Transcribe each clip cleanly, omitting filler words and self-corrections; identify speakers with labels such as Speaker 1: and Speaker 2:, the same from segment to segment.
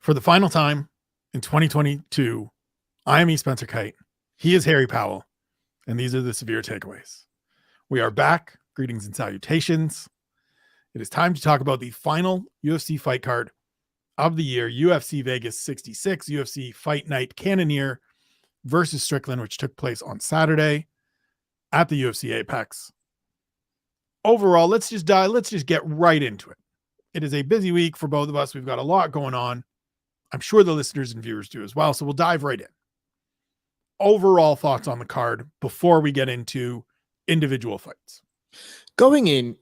Speaker 1: For the final time in 2022, I am E. Spencer Kyte. He is Harry Powell. And these are the severe takeaways. We are back. Greetings and salutations. It is time to talk about the final UFC fight card of the year, UFC Vegas 66, UFC Fight Night Cannonier versus Strickland, which took place on Saturday at the UFC Apex. Overall, let's just get right into it. It is a busy week for both of us. We've got a lot going on. I'm sure the listeners and viewers do as well. So we'll dive right in. Overall thoughts on the card before we get into individual fights.
Speaker 2: Going in,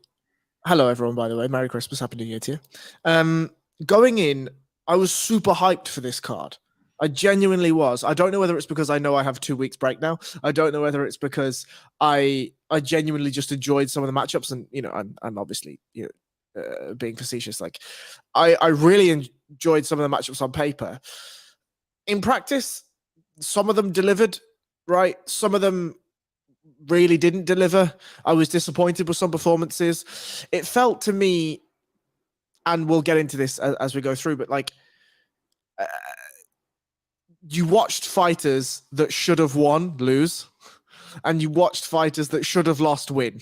Speaker 2: hello everyone, by the way, Merry Christmas, Happy New Year to you. Going in, I was super hyped for this card. I genuinely was. I don't know whether it's because I know I have 2 weeks break now. I don't know whether it's because I genuinely just enjoyed some of the matchups, and I'm obviously being facetious. Like I really enjoyed some of the matchups on paper. In practice, some of them delivered, right? Some of them really didn't deliver. I was disappointed with some performances. It felt to me, and we'll get into this as we go through, but like you watched fighters that should have won lose, and you watched fighters that should have lost win,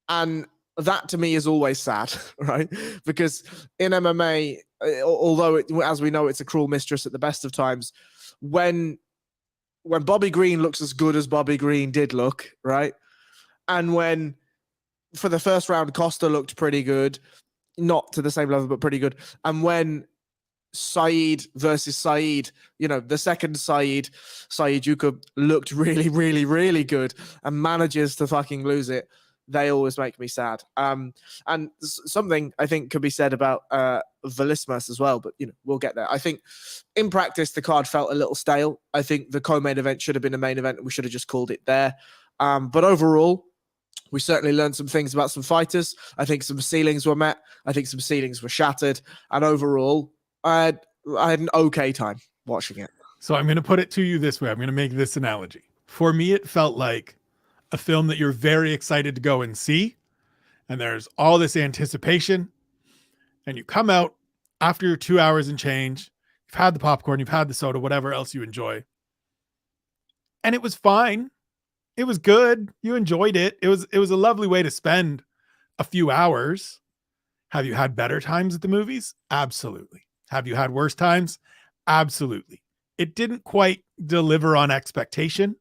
Speaker 2: and that to me is always sad, right? Because in MMA, although as we know, it's a cruel mistress at the best of times, when Bobby Green looks as good as Bobby Green did look, right? And when for the first round, Costa looked pretty good, not to the same level, but pretty good. And when Saeed versus Saeed, the second Ismagulov looked really, really, really good and manages to fucking lose it, they always make me sad. And something I think could be said about Vlismas as well, but we'll get there. I think in practice the card felt a little stale. I think the co-main event should have been a main event. We should have just called it there. But overall, we certainly learned some things about some fighters. I think some ceilings were met. I think some ceilings were shattered. And overall, I had an okay time watching it.
Speaker 1: So I'm going to put it to you this way. I'm going to make this analogy. For me, it felt like a film that you're very excited to go and see, and there's all this anticipation, and you come out after your 2 hours and change, you've had the popcorn, you've had the soda, whatever else you enjoy, and it was fine. It was good. You enjoyed it. It was a lovely way to spend a few hours. Have you had better times at the movies? Absolutely. Have you had worse times? Absolutely. It didn't quite deliver on expectation.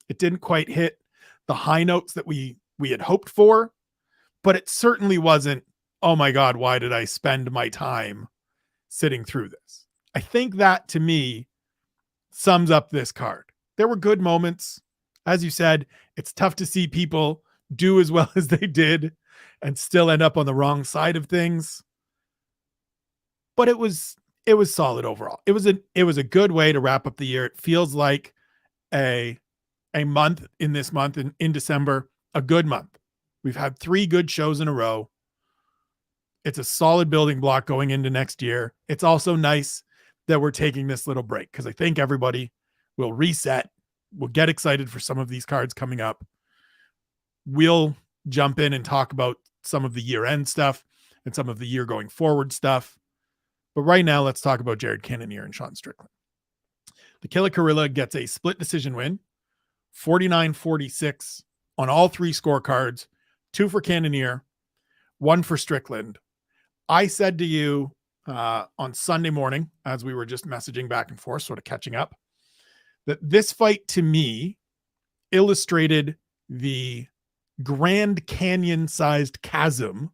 Speaker 1: It didn't quite hit the high notes that we had hoped for, but it certainly wasn't, oh my God, why did I spend my time sitting through this? I think that to me sums up this card. There were good moments. As you said, it's tough to see people do as well as they did and still end up on the wrong side of things. But it was solid overall. It was a good way to wrap up the year. It feels like a month in December, a good month. We've had 3 good shows in a row. It's a solid building block going into next year. It's also nice that we're taking this little break because I think everybody will reset. We'll get excited for some of these cards coming up. We'll jump in and talk about some of the year-end stuff and some of the year going forward stuff. But right now, let's talk about Jared Cannonier and Sean Strickland. The Killer Gorilla gets a split decision win, 49-46 on all 3 scorecards, 2 for Cannonier, 1 for Strickland. I said to you on Sunday morning, as we were just messaging back and forth, sort of catching up, that this fight to me illustrated the Grand Canyon-sized chasm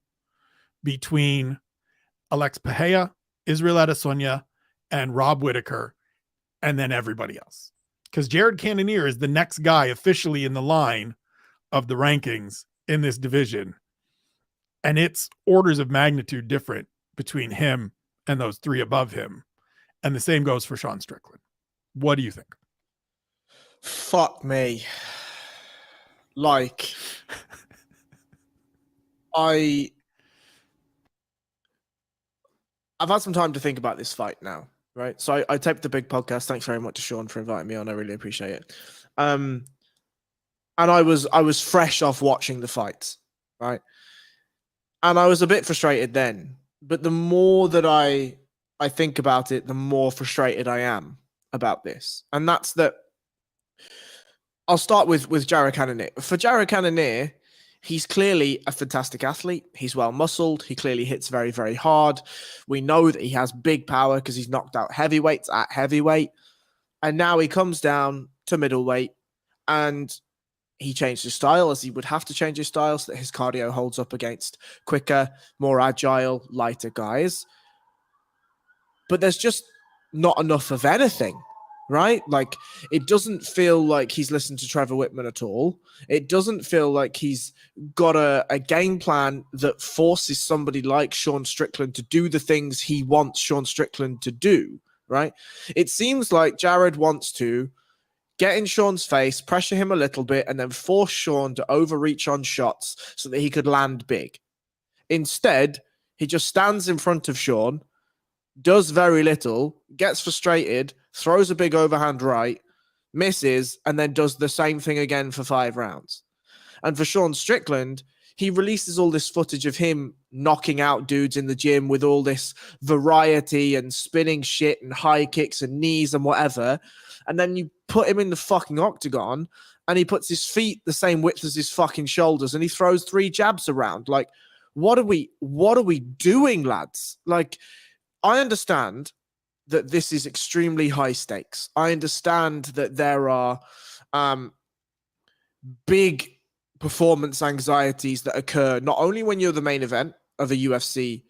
Speaker 1: between Alex Pereira, Israel Adesanya, and Rob Whittaker, and then everybody else. Because Jared Cannonier is the next guy officially in the line of the rankings in this division. And it's orders of magnitude different between him and those 3 above him. And the same goes for Sean Strickland. What do you think?
Speaker 2: Fuck me. Like, I've had some time to think about this fight now, right? So I taped the big podcast. Thanks very much to Sean for inviting me on. I really appreciate it. And I was fresh off watching the fights, right? And I was a bit frustrated then. But the more that I I think about it, the more frustrated I am about this. And that's that. I'll start with Jared Cannonier. For Jared Cannonier, he's clearly a fantastic athlete. He's well muscled. He clearly hits very, very hard. We know that he has big power because he's knocked out heavyweights at heavyweight. And now he comes down to middleweight and he changed his style, as he would have to change his style so that his cardio holds up against quicker, more agile, lighter guys. But there's just not enough of anything, right? Like, it doesn't feel like he's listened to Trevor Whitman at all. It doesn't feel like he's got a game plan that forces somebody like Sean Strickland to do the things he wants Sean Strickland to do, right? It seems like Jared wants to get in Sean's face, pressure him a little bit, and then force Sean to overreach on shots so that he could land big. Instead, he just stands in front of Sean, does very little, gets frustrated, throws a big overhand right, misses, and then does the same thing again for 5 rounds. And for Sean Strickland, he releases all this footage of him knocking out dudes in the gym with all this variety and spinning shit and high kicks and knees and whatever. And then you put him in the fucking octagon and he puts his feet the same width as his fucking shoulders and he throws 3 jabs around. Like, what are we doing, lads? Like, I understand that this is extremely high stakes. I understand that there are big performance anxieties that occur not only when you're the main event of a UFC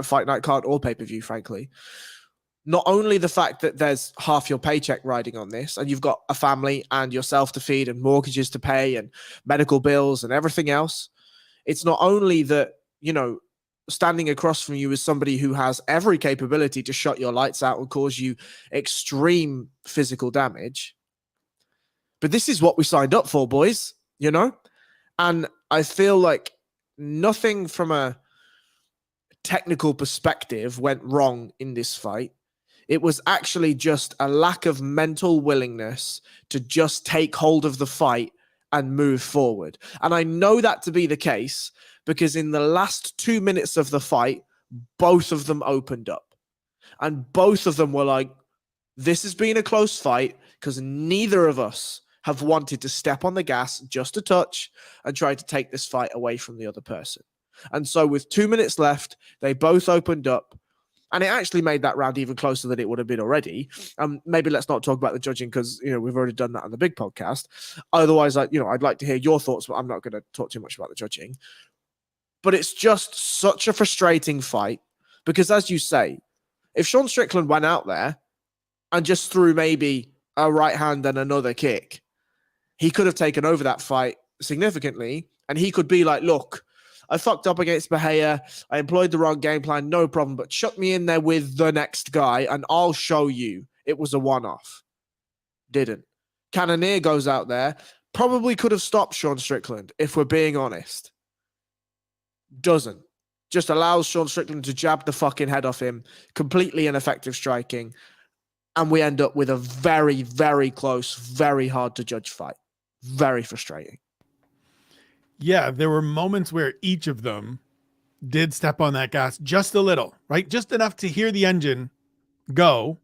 Speaker 2: fight night card or pay-per-view, frankly. Not only the fact that there's half your paycheck riding on this and you've got a family and yourself to feed and mortgages to pay and medical bills and everything else. It's not only that, you know, standing across from you is somebody who has every capability to shut your lights out and cause you extreme physical damage. But this is what we signed up for, boys, you know? And I feel like nothing from a technical perspective went wrong in this fight. It was actually just a lack of mental willingness to just take hold of the fight and move forward. And I know that to be the case because in the last 2 minutes of the fight, both of them opened up. And both of them were like, this has been a close fight because neither of us have wanted to step on the gas just a touch and try to take this fight away from the other person. And so with 2 minutes left, they both opened up. And it actually made that round even closer than it would have been already. Maybe let's not talk about the judging because, you know, we've already done that on the big podcast. Otherwise, I'd like to hear your thoughts, but I'm not going to talk too much about the judging. But it's just such a frustrating fight because, as you say, if Sean Strickland went out there and just threw maybe a right hand and another kick, he could have taken over that fight significantly. And he could be like, look, I fucked up against Bahia. I employed the wrong game plan. No problem. But chuck me in there with the next guy and I'll show you it was a one-off. Didn't. Cannonier goes out there. Probably could have stopped Sean Strickland, if we're being honest. Doesn't. Just allows Sean Strickland to jab the fucking head off him. Completely ineffective striking. And we end up with a very, very close, very hard to judge fight. Very frustrating.
Speaker 1: Yeah, there were moments where each of them did step on that gas just a little, right? Just enough to hear the engine go,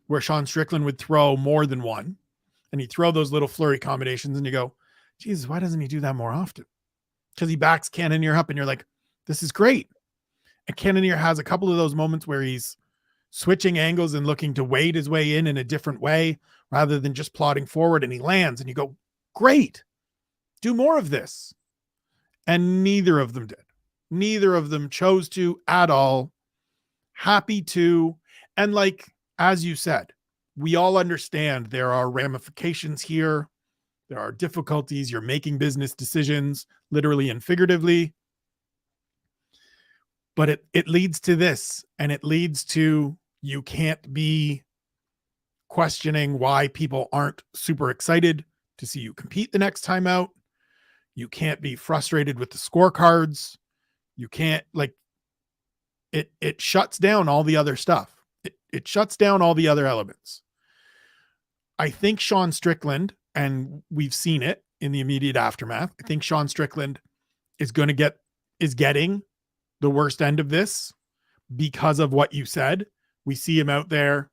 Speaker 1: where Sean Strickland would throw more than one. And he'd throw those little flurry combinations and you go, Jesus, why doesn't he do that more often? Because he backs Cannonier up and you're like, this is great. And Cannonier has a couple of those moments where he's switching angles and looking to wade his way in a different way rather than just plodding forward, and he lands and you go, great, do more of this. And neither of them did. Neither of them chose to at all. Happy to. And like, as you said, we all understand there are ramifications here. There are difficulties. You're making business decisions, literally and figuratively. But it leads to this, and it leads to you can't be questioning why people aren't super excited to see you compete the next time out. You can't be frustrated with the scorecards. You can't, like, it shuts down all the other stuff. It shuts down all the other elements. I think Sean Strickland, and we've seen it in the immediate aftermath, I think Sean Strickland is getting the worst end of this because of what you said, We see him out there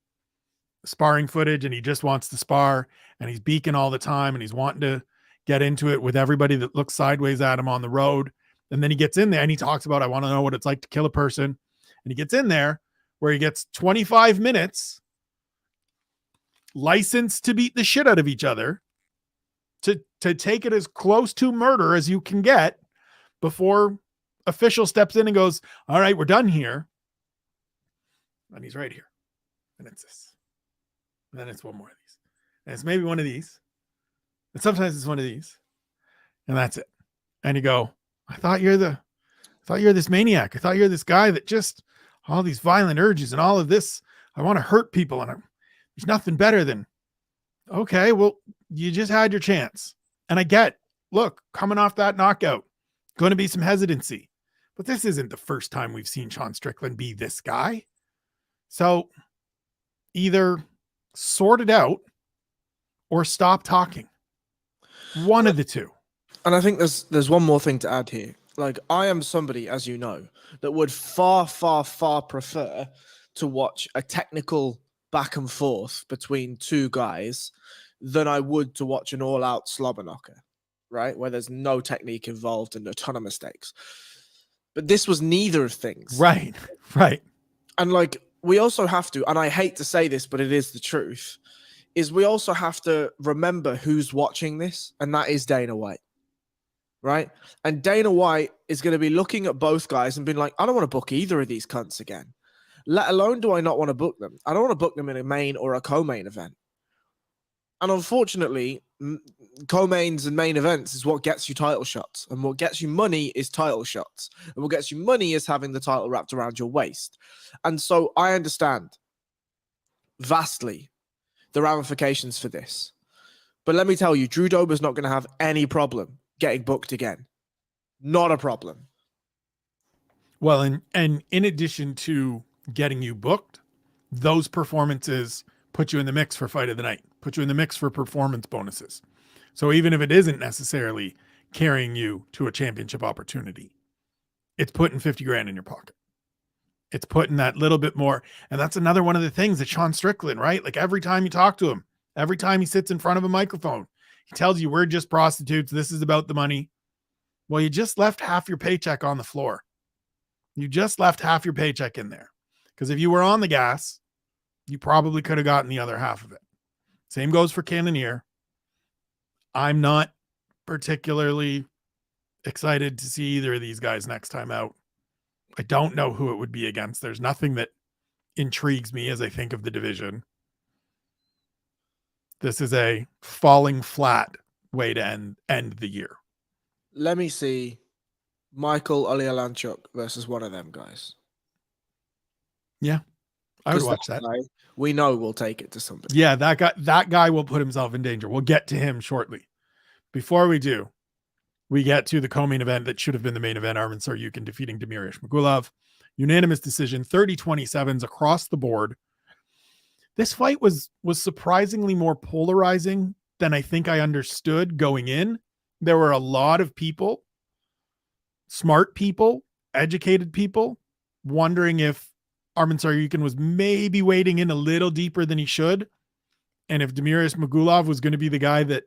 Speaker 1: sparring footage and he just wants to spar and he's beaking all the time and he's wanting to get into it with everybody that looks sideways at him on the road. And then he gets in there and he talks about, I want to know what it's like to kill a person. And he gets in there where he gets 25 minutes licensed to beat the shit out of each other, to take it as close to murder as you can get before official steps in and goes, all right, we're done here. And he's right here. And it's this. And then it's one more of these. And it's maybe one of these. And sometimes it's one of these. And that's it. And you go, I thought you're this maniac. I thought you're this guy that just all these violent urges and all of this. I want to hurt people. And there's nothing better than, okay, well, you just had your chance. And I get, look, coming off that knockout, going to be some hesitancy. But this isn't the first time we've seen Sean Strickland be this guy. So either sort it out or stop talking. One of the two.
Speaker 2: And I think there's one more thing to add here. Like, I am somebody, as you know, that would far, far, far prefer to watch a technical back and forth between two guys than I would to watch an all-out slobber knocker, right? Where there's no technique involved and a ton of mistakes. But this was neither of things.
Speaker 1: Right, right.
Speaker 2: And like, we also have to, and I hate to say this, but it is the truth, is we also have to remember who's watching this, and that is Dana White, right? And Dana White is going to be looking at both guys and being like, I don't want to book either of these cunts again. Let alone do I not want to book them. I don't want to book them in a main or a co-main event. And unfortunately, co-mains and main events is what gets you title shots. And what gets you money is title shots. And what gets you money is having the title wrapped around your waist. And so I understand vastly the ramifications for this. But let me tell you, Drew Dober's not going to have any problem getting booked again. Not a problem.
Speaker 1: Well, and in addition to getting you booked, those performances put you in the mix for fight of the night, put you in the mix for performance bonuses. So even if it isn't necessarily carrying you to a championship opportunity, it's putting 50 grand in your pocket. It's putting that little bit more. And that's another one of the things that Sean Strickland, right? Like every time you talk to him, every time he sits in front of a microphone, he tells you we're just prostitutes. This is about the money. Well, you just left half your paycheck on the floor. You just left half your paycheck in there. Because if you were on the gas, you probably could have gotten the other half of it. Same goes for Cannonier. I'm not particularly excited to see either of these guys next time out. I don't know who it would be against. There's nothing that intrigues me as I think of the division. This is a falling flat way to end the year.
Speaker 2: Let me see Michael Oleksiejczuk versus one of them guys.
Speaker 1: Yeah, I would watch that.
Speaker 2: Guy, we know we'll take it to somebody.
Speaker 1: Yeah, that guy will put himself in danger. We'll get to him shortly. Before we do, we get to the co-main event that should have been the main event. Arman Tsarukyan defeating Damir Ismagulov. Unanimous decision, 30-27s across the board. This fight was surprisingly more polarizing than I think I understood going in. There were a lot of people, smart people, educated people, wondering if Arman Tsarukyan was maybe wading in a little deeper than he should. And if Damir Ismagulov was going to be the guy that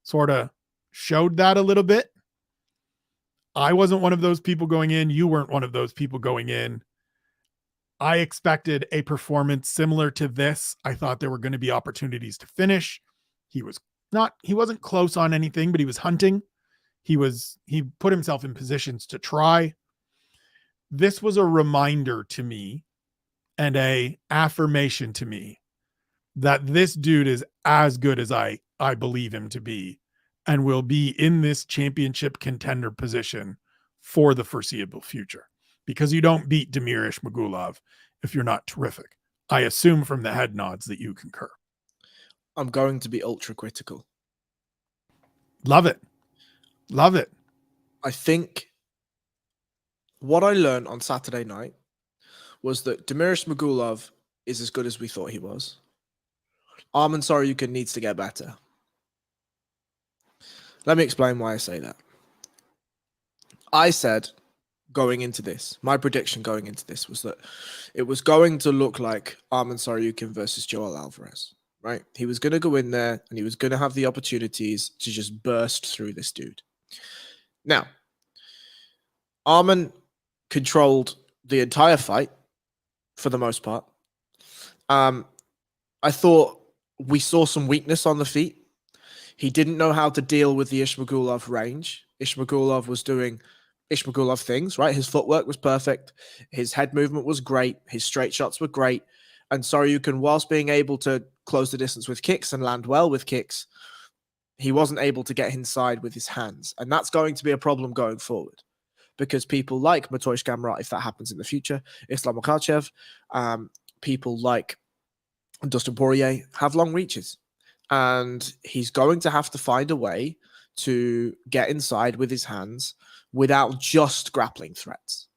Speaker 1: sort of showed that a little bit. I wasn't one of those people going in. You weren't one of those people going in. I expected a performance similar to this. I thought there were going to be opportunities to finish. He wasn't close on anything, but he was hunting. He put himself in positions to try. This was a reminder to me and a affirmation to me that this dude is as good as I believe him to be and will be in this championship contender position for the foreseeable future. Because you don't beat Damir Ismagulov if you're not terrific. I assume from the head nods that you concur.
Speaker 2: I'm going to be ultra critical.
Speaker 1: Love it. Love it.
Speaker 2: I think what I learned on Saturday night was that Damir Ismagulov is as good as we thought he was. Arman Tsarukyan needs to get better. Let me explain why I say that. I said going into this. My prediction going into this was that it was going to look like Arman Tsarukyan versus Joel Alvarez, right? He was going to go in there and he was going to have the opportunities to just burst through this dude. Now, Arman controlled the entire fight for the most part. I thought we saw some weakness on the feet. He didn't know how to deal with the Ismagulov range. Ismagulov was doing Ismagulov things, right? His footwork was perfect. His head movement was great. His straight shots were great. And Tsarukyan, whilst being able to close the distance with kicks and land well with kicks, he wasn't able to get inside with his hands. And that's going to be a problem going forward, because people like Matoish Gamrot, if that happens in the future, Islam Makhachev, people like Dustin Poirier have long reaches. And he's going to have to find a way to get inside with his hands without just grappling threats.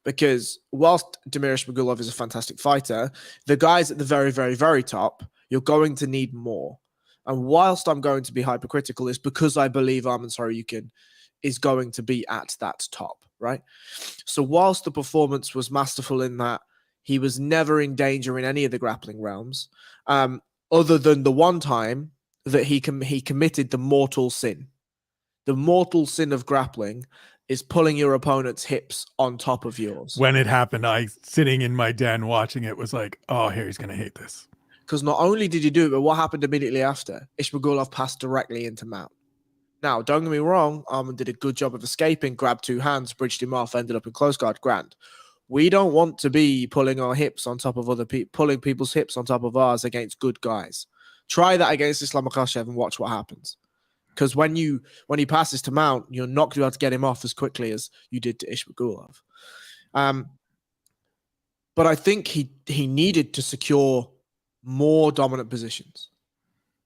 Speaker 2: Because whilst Damir Ismagulov is a fantastic fighter, the guys at the very, very, very top, you're going to need more. And whilst I'm going to be hypercritical, it's because I believe Arman Tsarukyan is going to be at that top, right? So whilst the performance was masterful in that he was never in danger in any of the grappling realms, other than the one time that he committed the mortal sin. The mortal sin of grappling is pulling your opponent's hips on top of yours.
Speaker 1: When it happened, I, sitting in my den watching it, was like, oh, Harry's going to hate this.
Speaker 2: Because not only did he do it, but what happened immediately after? Ismagulov passed directly into Mount. Now, don't get me wrong, Arman did a good job of escaping, grabbed two hands, bridged him off, ended up in close guard. Grand. We don't want to be pulling our hips on top of other people, pulling people's hips on top of ours against good guys. Try that against Islam Makhachev and watch what happens. Because when he passes to Mount, you're not going to be able to get him off as quickly as you did to Ismagulov. But I think he needed to secure more dominant positions.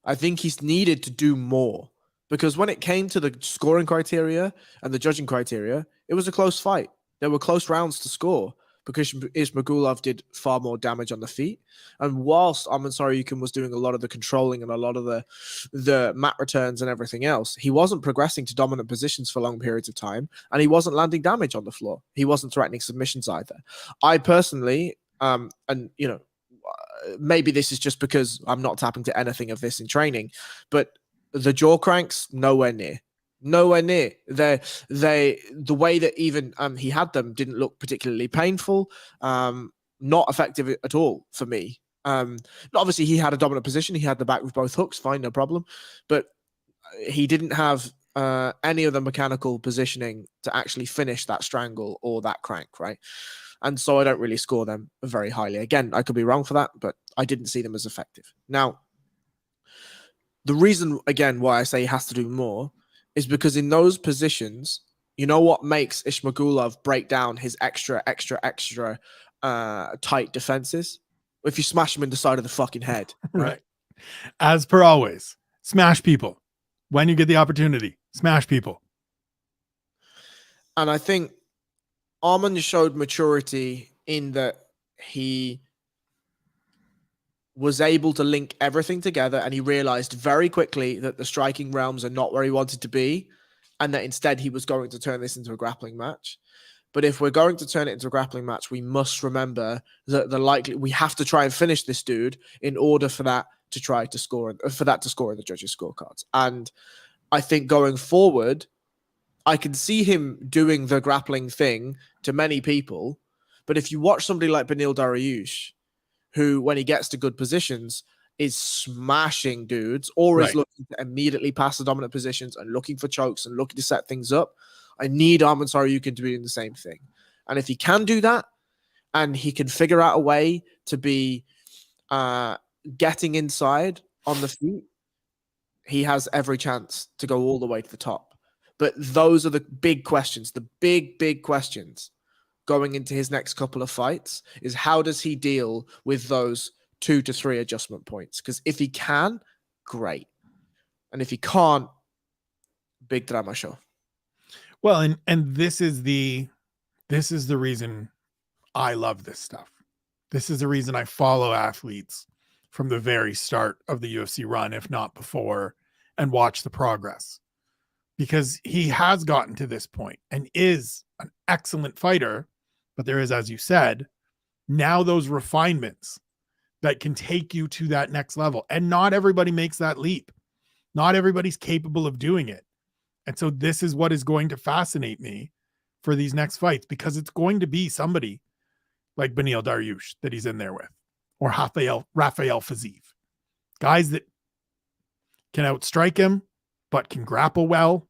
Speaker 2: I think he's needed to do more. Because when it came to the scoring criteria and the judging criteria, it was a close fight. There were close rounds to score because Ismagulov did far more damage on the feet. And whilst Arman Tsarukyan was doing a lot of the controlling and a lot of the mat returns and everything else, he wasn't progressing to dominant positions for long periods of time, and he wasn't landing damage on the floor. He wasn't threatening submissions either. I personally, and you know, maybe this is just because I'm not tapping to anything of this in training, but the jaw cranks, nowhere near. Nowhere near. The way that even he had them didn't look particularly painful, not effective at all for me. Obviously, he had a dominant position. He had the back with both hooks, fine, no problem. But he didn't have any of the mechanical positioning to actually finish that strangle or that crank, right? And so I don't really score them very highly. Again, I could be wrong for that, but I didn't see them as effective. Now, the reason, again, why I say he has to do more is because in those positions, you know what makes Ismagulov break down his extra tight defenses? If you smash him in the side of the fucking head.
Speaker 1: Right. As per always, smash people. When you get the opportunity, smash people.
Speaker 2: And I think Arman showed maturity in that he was able to link everything together, and he realized very quickly that the striking realms are not where he wanted to be, and that instead he was going to turn this into a grappling match. But if we're going to turn it into a grappling match, we must remember that we have to try and finish this dude in order for that to try to score, for that to score in the judges' scorecards. And I think going forward, I can see him doing the grappling thing to many people. But if you watch somebody like Beneil Dariush, who, when he gets to good positions, is smashing dudes, or is looking to immediately pass the dominant positions and looking for chokes and looking to set things up, I need Arman Tsarukyan to be doing the same thing. And if he can do that, and he can figure out a way to be getting inside on the feet, he has every chance to go all the way to the top. But those are the big questions, the big questions going into his next couple of fights, is how does he deal with those 2 to 3 adjustment points? Because if he can, great. And if he can't, big drama show.
Speaker 1: Well, and this is the reason I love this stuff. This is the reason I follow athletes from the very start of the UFC run, if not before, and watch the progress. because he has gotten to this point and is an excellent fighter. But there is, as you said, now those refinements that can take you to that next level. And not everybody makes that leap. Not everybody's capable of doing it. And so this is what is going to fascinate me for these next fights, because it's going to be somebody like Beneil Dariush that he's in there with, or Rafael Fiziev. Guys that can outstrike him, but can grapple well,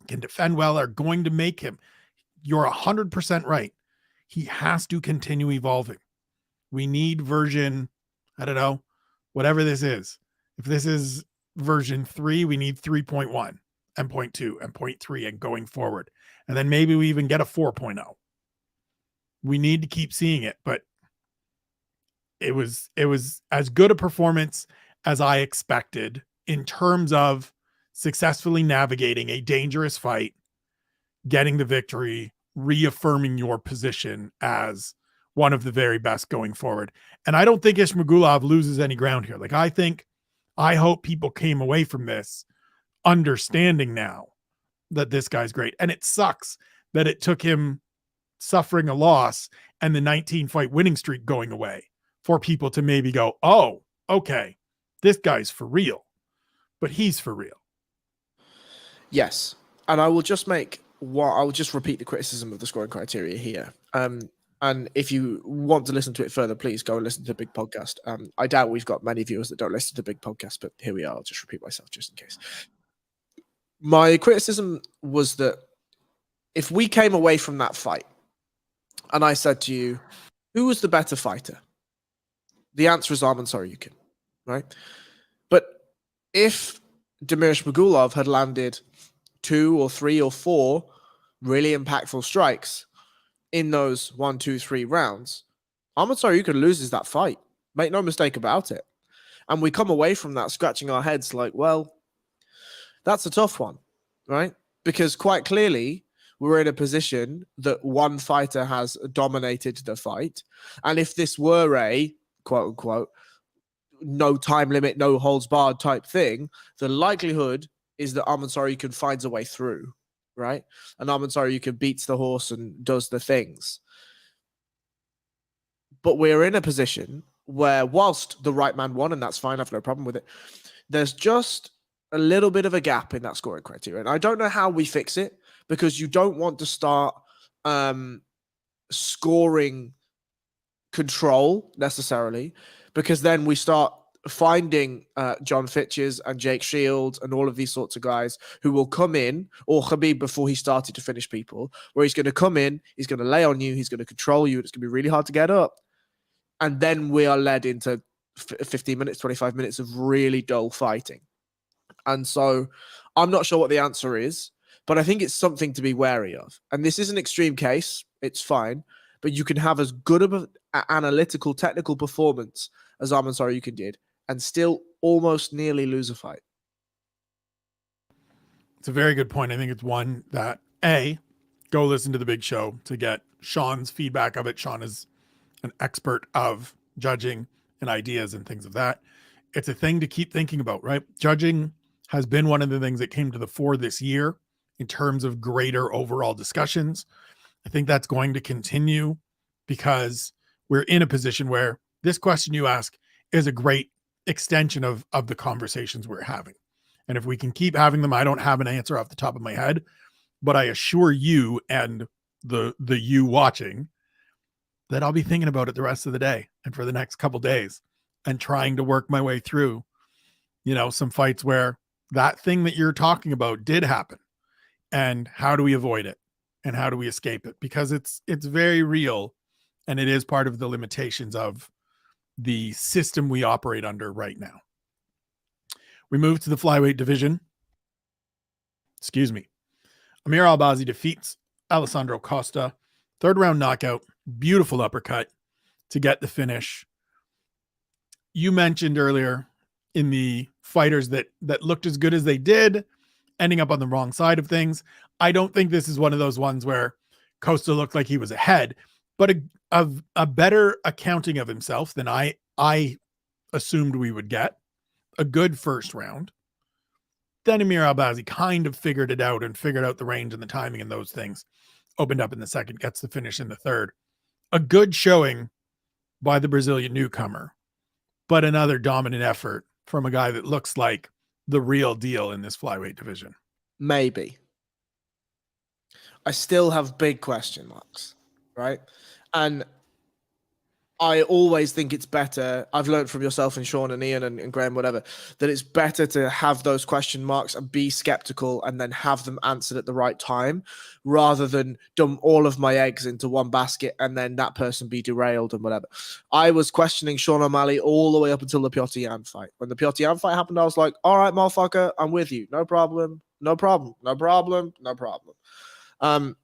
Speaker 1: can defend well, are going to make him. You're 100% right. He has to continue evolving. We need version, I don't know, whatever this is. If this is version 3, we need 3.1 and 0.2 and 0.3 and going forward. And then maybe we even get a 4.0. We need to keep seeing it, but it was as good a performance as I expected in terms of successfully navigating a dangerous fight, getting the victory, reaffirming your position as one of the very best going forward. And I don't think Ismagulov loses any ground here. Like, I hope people came away from this understanding now that this guy's great. And it sucks that it took him suffering a loss and the 19 fight winning streak going away for people to maybe go, oh, okay, this guy's for real. But he's for real.
Speaker 2: Yes. And I will just repeat the criticism of the scoring criteria here. And if you want to listen to it further, please go and listen to the big podcast. I doubt we've got many viewers that don't listen to the big podcast, but here we are. I'll just repeat myself just in case. My criticism was that if we came away from that fight and I said to you, who was the better fighter? The answer is Arman Tsarukyan, right? But if Damir Ismagulov had landed 2 or 3 or 4 really impactful strikes in those 1, 2, 3 rounds, Arman Tsarukyan loses that fight. Make no mistake about it. And we come away from that scratching our heads like, well, that's a tough one, right? Because quite clearly, we're in a position that one fighter has dominated the fight. And if this were a, quote unquote, no time limit, no holds barred type thing, the likelihood is that Arman Tsarukyan finds a way through, right? And Arman Tsarukyan beats the horse and does the things. But we're in a position where, whilst the right man won, and that's fine, I have no problem with it, there's just a little bit of a gap in that scoring criteria. And I don't know how we fix it, because you don't want to start scoring control necessarily, because then we start finding John Fitches and Jake Shields and all of these sorts of guys who will come in, or Khabib before he started to finish people, where he's going to come in, he's going to lay on you, he's going to control you, and it's going to be really hard to get up. And then we are led into 15 minutes, 25 minutes of really dull fighting. And so I'm not sure what the answer is, but I think it's something to be wary of. And this is an extreme case. It's fine. But you can have as good of an analytical, technical performance as Arman Tsarukyan did and still almost nearly lose a fight.
Speaker 1: It's a very good point. I think it's one that, go listen to the big show to get Sean's feedback of it. Sean is an expert of judging and ideas and things of that. It's a thing to keep thinking about, right? Judging has been one of the things that came to the fore this year in terms of greater overall discussions. I think that's going to continue because we're in a position where this question you ask is a great extension of the conversations we're having. And if we can keep having them, I don't have an answer off the top of my head, but I assure you and the you watching that I'll be thinking about it the rest of the day and for the next couple days and trying to work my way through, some fights where that thing that you're talking about did happen. And how do we avoid it? And how do we escape it? Because it's very real, and it is part of the limitations of the system we operate under right now. We move to the flyweight division. Amir Albazi defeats Alessandro Costa. 3rd round knockout. Beautiful uppercut to get the finish. You mentioned earlier in the fighters that looked as good as they did, ending up on the wrong side of things. I don't think this is one of those ones where Costa looked like he was ahead, but a better accounting of himself than I assumed we would get. A good first round. Then Amir Albazi kind of figured it out and figured out the range and the timing and those things. Opened up in the second, gets the finish in the third. A good showing by the Brazilian newcomer, but another dominant effort from a guy that looks like the real deal in this flyweight division.
Speaker 2: Maybe. I still have big question marks, right? And I always think it's better. I've learned from yourself and Sean and Ian and Graham, whatever, that it's better to have those question marks and be skeptical and then have them answered at the right time rather than dump all of my eggs into one basket and then that person be derailed and whatever. I was questioning Sean O'Malley all the way up until the Piotr Jan fight. When the Piotr Jan fight happened, I was like, all right, motherfucker, I'm with you. No problem. No problem. No problem. No problem.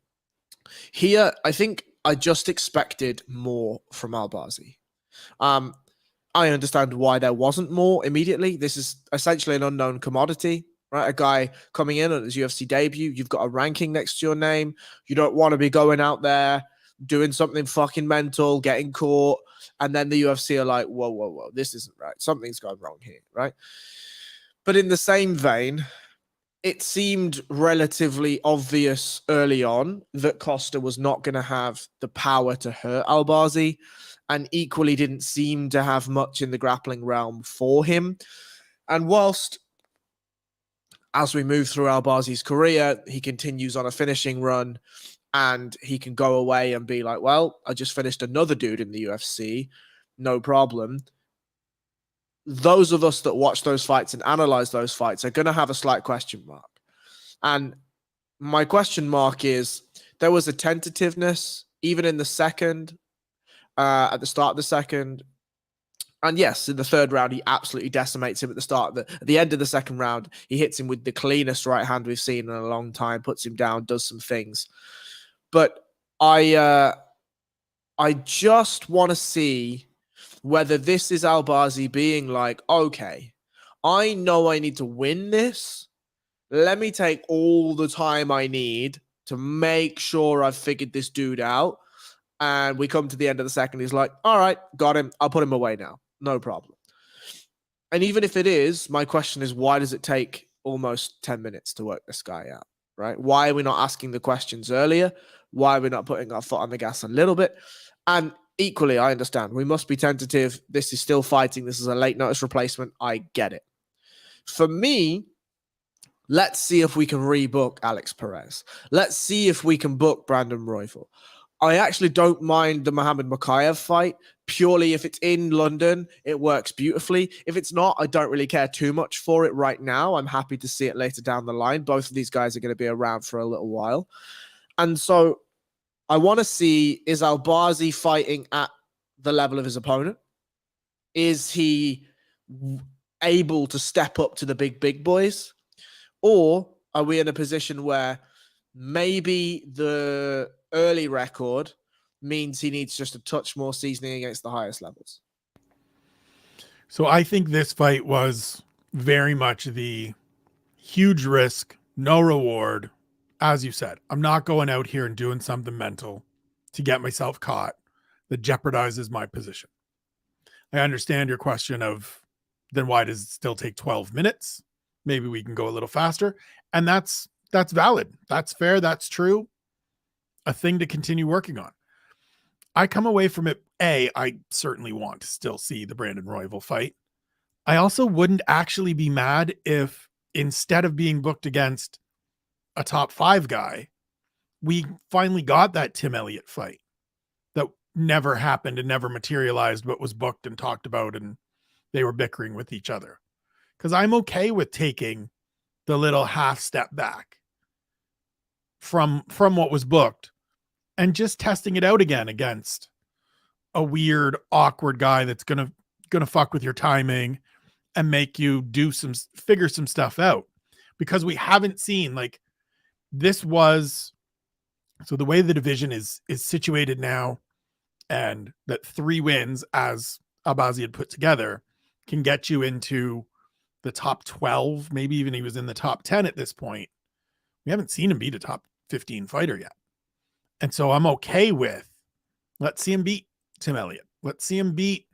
Speaker 2: Here, I think I just expected more from Albazi. I understand why there wasn't more immediately. This is essentially an unknown commodity, right? A guy coming in on his UFC debut. You've got a ranking next to your name. You don't want to be going out there doing something fucking mental, getting caught, and then the UFC are like, whoa, whoa, whoa, this isn't right. Something's going wrong here, right? But in the same vein, it seemed relatively obvious early on that Costa was not going to have the power to hurt Albazi and equally didn't seem to have much in the grappling realm for him. And whilst as we move through Albazi's career, he continues on a finishing run and he can go away and be like, well, I just finished another dude in the UFC, no problem. Those of us that watch those fights and analyze those fights are going to have a slight question mark. And my question mark is, there was a tentativeness, even in the second, at the start of the second. And yes, in the third round, he absolutely decimates him at the start. At the end of the second round, he hits him with the cleanest right hand we've seen in a long time, puts him down, does some things. But I just want to see whether this is Albazi being like, okay, I know I need to win this. Let me take all the time I need to make sure I've figured this dude out. And we come to the end of the second. He's like, all right, got him. I'll put him away now. No problem. And even if it is, my question is, why does it take almost 10 minutes to work this guy out, right? Why are we not asking the questions earlier? Why are we not putting our foot on the gas a little bit? And equally, I understand. We must be tentative. This is still fighting. This is a late notice replacement. I get it. For me, let's see if we can rebook Alex Perez. Let's see if we can book Brandon Royval. I actually don't mind the Muhammad Mokaev fight. Purely if it's in London, it works beautifully. If it's not, I don't really care too much for it right now. I'm happy to see it later down the line. Both of these guys are going to be around for a little while. And so I want to see, is Albazi fighting at the level of his opponent? Is he able to step up to the big boys? Or are we in a position where maybe the early record means he needs just a touch more seasoning against the highest levels?
Speaker 1: So I think this fight was very much the huge risk, no reward. As you said, I'm not going out here and doing something mental to get myself caught that jeopardizes my position. I understand your question of, then why does it still take 12 minutes? Maybe we can go a little faster. And that's valid. That's fair. That's true. A thing to continue working on. I come away from it. I certainly want to still see the Brandon Royval fight. I also wouldn't actually be mad if instead of being booked against a top 5 guy, we finally got that Tim Elliott fight that never happened and never materialized, but was booked and talked about, and they were bickering with each other. Because I'm okay with taking the little half step back from what was booked and just testing it out again against a weird, awkward guy that's gonna fuck with your timing and make you figure some stuff out. Because we haven't seen, like, this was, so the way the division is situated now, and that 3 wins, as Albazi had put together, can get you into the top 12, maybe even he was in the top 10 at this point. We haven't seen him beat a top 15 fighter yet. And so I'm okay with, let's see him beat Tim Elliott. Let's see him beat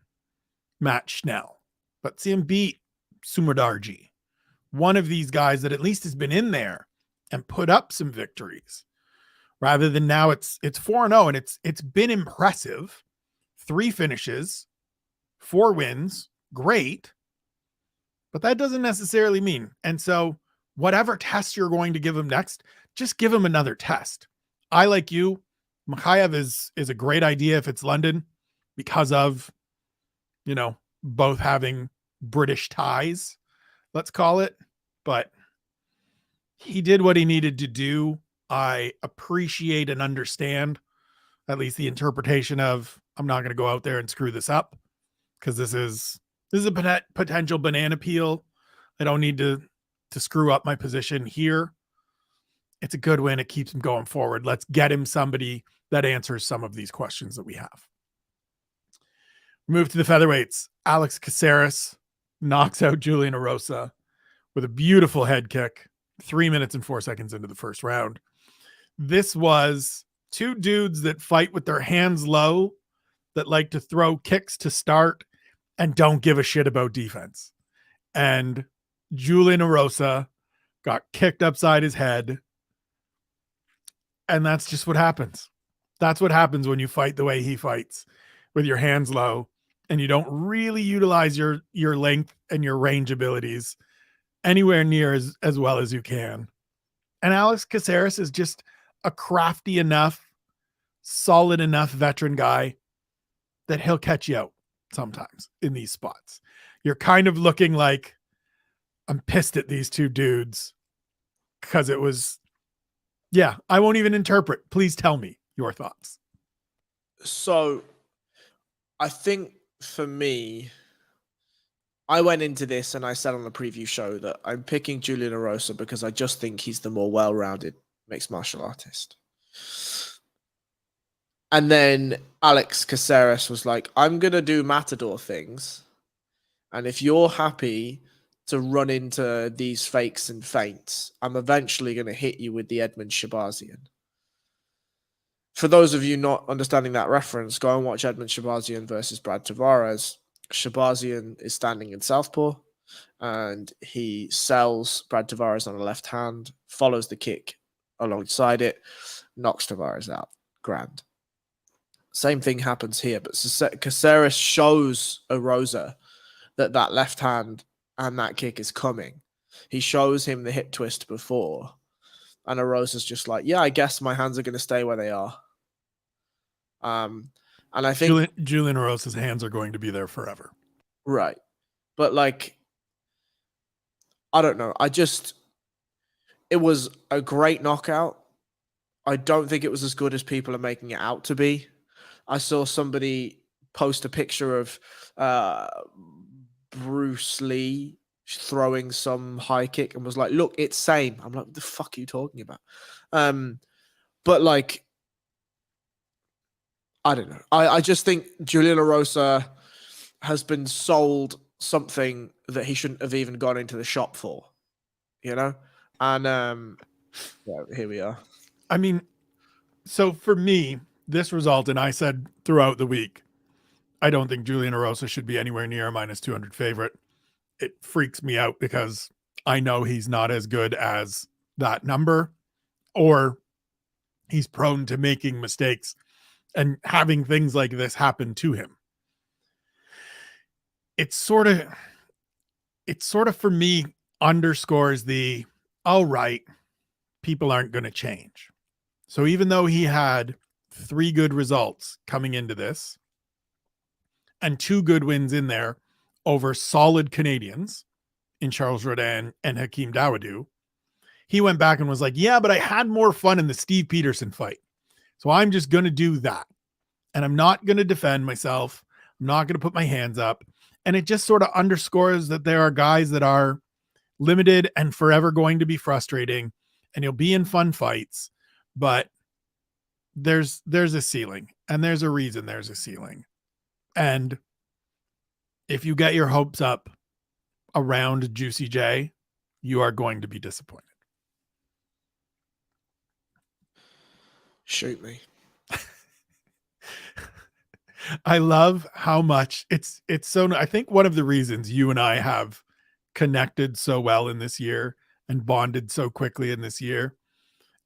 Speaker 1: Matt Schnell. Let's see him beat Sumerdarji. one of these guys that at least has been in there and put up some victories, rather than now it's 4-0 and it's been impressive. 3 finishes, 4 wins, great. But that doesn't necessarily mean. And so whatever test you're going to give him next, just give him another test. I, like you, Makhachev is a great idea if it's London because of, both having British ties, let's call it. But he did what he needed to do. I appreciate and understand at least the interpretation of, I'm not going to go out there and screw this up because this is a potential banana peel. I don't need to screw up my position here. It's a good win. It keeps him going forward. Let's get him somebody that answers some of these questions that we have. Move to the featherweights. Alex Caceres knocks out Julian Erosa with a beautiful head kick, 3 minutes and 4 seconds into the first round. This was 2 dudes that fight with their hands low, that like to throw kicks to start and don't give a shit about defense. And Julian Erosa got kicked upside his head. And that's just what happens. That's what happens when you fight the way he fights, with your hands low and you don't really utilize your length and your range abilities anywhere near as well as you can. And Alex Caceres is just a crafty enough, solid enough veteran guy that he'll catch you out sometimes in these spots. You're kind of looking like, I'm pissed at these 2 dudes because it was, I won't even interpret. Please tell me your thoughts.
Speaker 2: So I think for me, I went into this and I said on the preview show that I'm picking Julian Erosa because I just think he's the more well-rounded mixed martial artist. And then Alex Caceres was like, I'm going to do Matador things. And if you're happy to run into these fakes and feints, I'm eventually going to hit you with the Edmund Shabazian. For those of you not understanding that reference, go and watch Edmund Shabazian versus Brad Tavares. Shabazian is standing in southpaw, and he sells Brad Tavares on the left hand, follows the kick alongside it, knocks Tavares out. Grand. Same thing happens here, but Caceres shows Erosa that left hand and that kick is coming. He shows him the hip twist before, and Erosa's just like, I guess my hands are going to stay where they are. And I think
Speaker 1: Julian Erosa's hands are going to be there forever.
Speaker 2: Right. But I don't know. It was a great knockout. I don't think it was as good as people are making it out to be. I saw somebody post a picture of Bruce Lee throwing some high kick and was like, look, it's same. I'm like, what the fuck are you talking about? But I don't know. I just think Julian Erosa has been sold something that he shouldn't have even gone into the shop for, And here we are.
Speaker 1: I mean, so for me, this result, and I said throughout the week, I don't think Julian Erosa should be anywhere near a -200 favorite. It freaks me out because I know he's not as good as that number, or he's prone to making mistakes and having things like this happen to him. It's sort of for me underscores the, all right, people aren't going to change. So even though he had 3 good results coming into this and 2 good wins in there over solid Canadians in Charles Rodin and Hakeem Dawodu, he went back and was like, but I had more fun in the Steve Peterson fight. So I'm just going to do that. And I'm not going to defend myself. I'm not going to put my hands up. And it just sort of underscores that there are guys that are limited and forever going to be frustrating, and you'll be in fun fights, but there's a ceiling, and there's a reason there's a ceiling. And if you get your hopes up around Juicy J, you are going to be disappointed.
Speaker 2: Shoot me.
Speaker 1: I love how much it's so, I think one of the reasons you and I have connected so well in this year and bonded so quickly in this year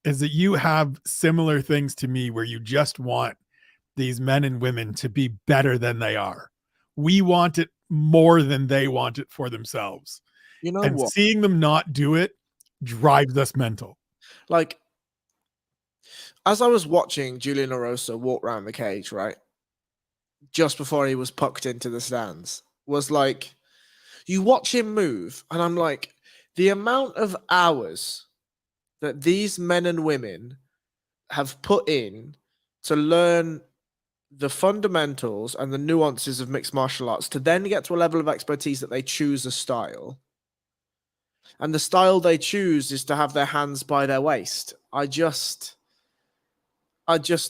Speaker 1: is that you have similar things to me where you just want these men and women to be better than they are. We want it more than they want it for themselves.
Speaker 2: You know
Speaker 1: and
Speaker 2: what?
Speaker 1: seeing them not do it drives us mental.
Speaker 2: Like, as I was watching Julian Erosa walk around the cage, right, just before he was pucked into the stands, was like, you watch him move, and I'm like, the amount of hours that these men and women have put in to learn the fundamentals and the nuances of mixed martial arts to then get to a level of expertise that they choose a style. And the style they choose is to have their hands by their waist. I just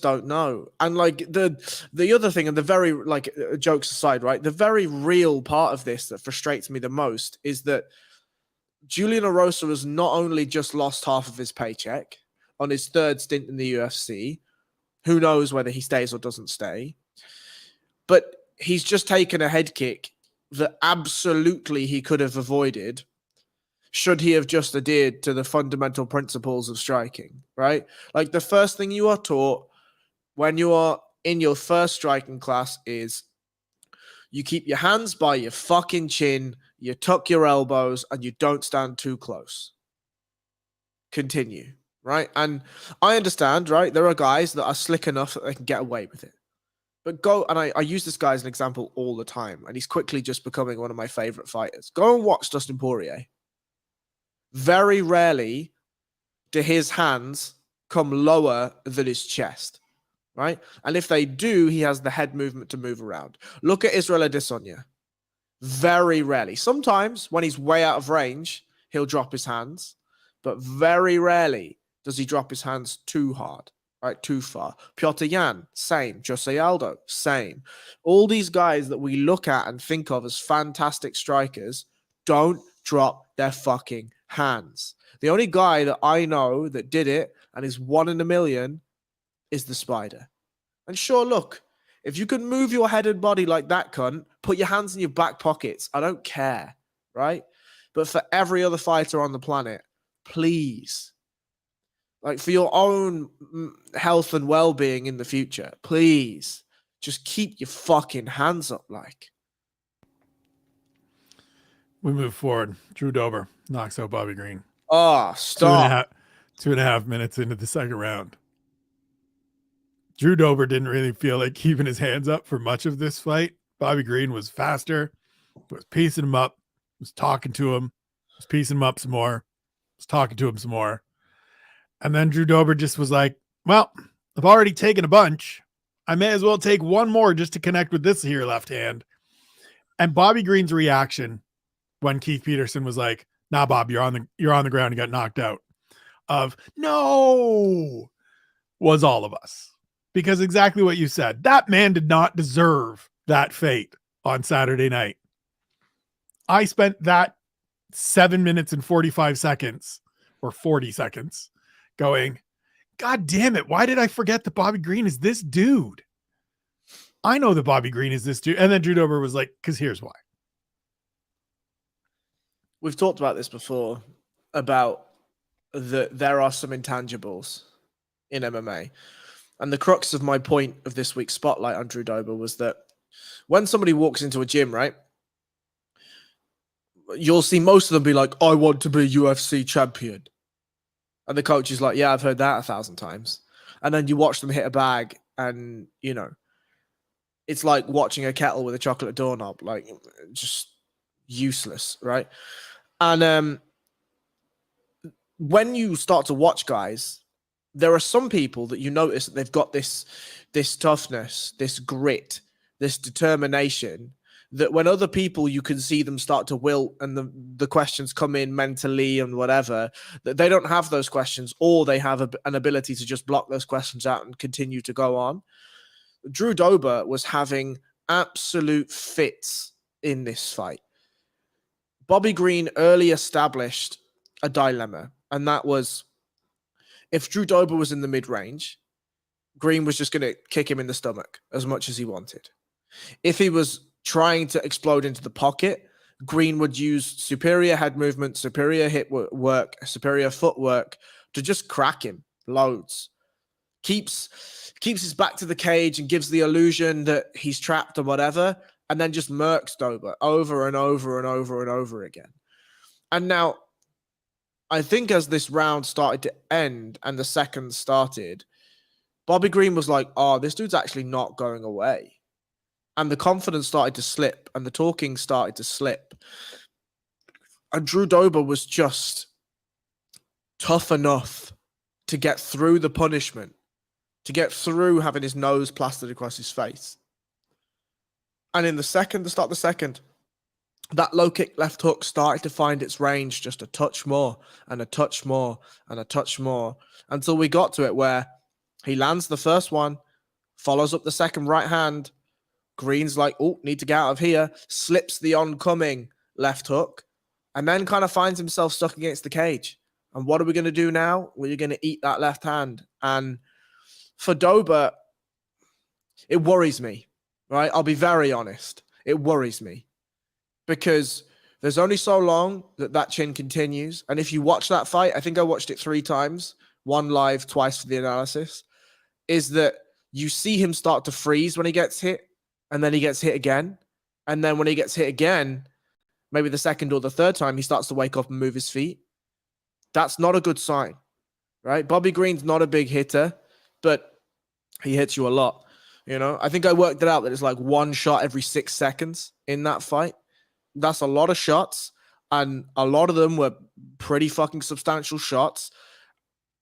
Speaker 2: don't know. And like the other thing, and the very, like, jokes aside, right? The very real part of this that frustrates me the most is that Julian Erosa has not only just lost half of his paycheck on his third stint in the UFC, who knows whether he stays or doesn't stay, but he's just taken a head kick that absolutely he could have avoided should he have just adhered to the fundamental principles of striking, right? Like, the first thing you are taught when you are in your first striking class is you keep your hands by your fucking chin, you tuck your elbows, and you don't stand too close. Continue, right? And I understand, right? There are guys that are slick enough that they can get away with it. But go, and I use this guy as an example all the time, and he's quickly just becoming one of my favorite fighters. Go and watch Dustin Poirier. Very rarely do his hands come lower than his chest, right? And if they do, he has the head movement to move around. Look at Israel Adesanya. Very rarely. Sometimes when he's way out of range, he'll drop his hands, but very rarely does he drop his hands too hard, right? Too far. Piotr Jan, same. Jose Aldo, same. All these guys that we look at and think of as fantastic strikers don't drop their fucking hands. The only guy that I know that did it and is 1 in a million is the Spider. And sure, look, if you can move your head and body like that cunt, put your hands in your back pockets. I don't care, right? But for every other fighter on the planet, please, like, for your own health and well-being in the future, please just keep your fucking hands up, like.
Speaker 1: We move forward. Drew Dober knocks out Bobby Green.
Speaker 2: Oh, stop.
Speaker 1: 2.5 minutes into the second round. Drew Dober didn't really feel like keeping his hands up for much of this fight. Bobby Green was faster, was piecing him up, was talking to him, was piecing him up some more, was talking to him some more. And then Drew Dober just was like, well, I've already taken a bunch. I may as well take one more just to connect with this here left hand. And Bobby Green's reaction when Keith Peterson was like, nah, Bob, you're on the ground, you got knocked out, of no, was all of us. Because exactly what you said, that man did not deserve that fate on Saturday night. I spent that 7 minutes and 45 seconds or 40 seconds going, God damn it, why did I forget that Bobby Green is this dude? I know that Bobby Green is this dude. And then Drew Dober was like, because here's why.
Speaker 2: We've talked about this before, about there are some intangibles in MMA. And the crux of my point of this week's spotlight on Drew Dober was that when somebody walks into a gym, right, you'll see most of them be like, I want to be UFC champion. And the coach is like, yeah, I've heard that 1,000 times. And then you watch them hit a bag and, you know, it's like watching a kettle with a chocolate doorknob, like, just useless, right? And when you start to watch guys, there are some people that you notice that they've got this toughness, this grit, this determination, that when other people, you can see them start to wilt and the questions come in mentally and whatever, that they don't have those questions, or they have an ability to just block those questions out and continue to go on. Drew Dober was having absolute fits in this fight. Bobby Green early established a dilemma, and that was, if Drew Dober was in the mid-range, Green was just going to kick him in the stomach as much as he wanted. If he was trying to explode into the pocket, Green would use superior head movement, superior hip work, superior footwork to just crack him loads. Keeps his back to the cage and gives the illusion that he's trapped or whatever, and then just murks Dober over and over and over and over again. And now, I think as this round started to end and the seconds started, Bobby Green was like, oh, this dude's actually not going away. And the confidence started to slip and the talking started to slip. And Drew Dober was just tough enough to get through the punishment, to get through having his nose plastered across his face. And in the start of the second, that low kick left hook started to find its range just a touch more and a touch more and a touch more until we got to it where he lands the first one, follows up the second right hand. Green's like, oh, need to get out of here, slips the oncoming left hook, and then kind of finds himself stuck against the cage. And what are we going to do now? We're going to eat that left hand. And for Dober, it worries me, right? I'll be very honest. It worries me because there's only so long that chin continues. And if you watch that fight, I think I watched it 3 times, one live, twice for the analysis, is that you see him start to freeze when he gets hit, and then he gets hit again. And then when he gets hit again, maybe the second or the third time, he starts to wake up and move his feet. That's not a good sign, right? Bobby Green's not a big hitter, but he hits you a lot. You know, I think I worked it out that it's like 1 shot every 6 seconds in that fight. That's a lot of shots, and a lot of them were pretty fucking substantial shots.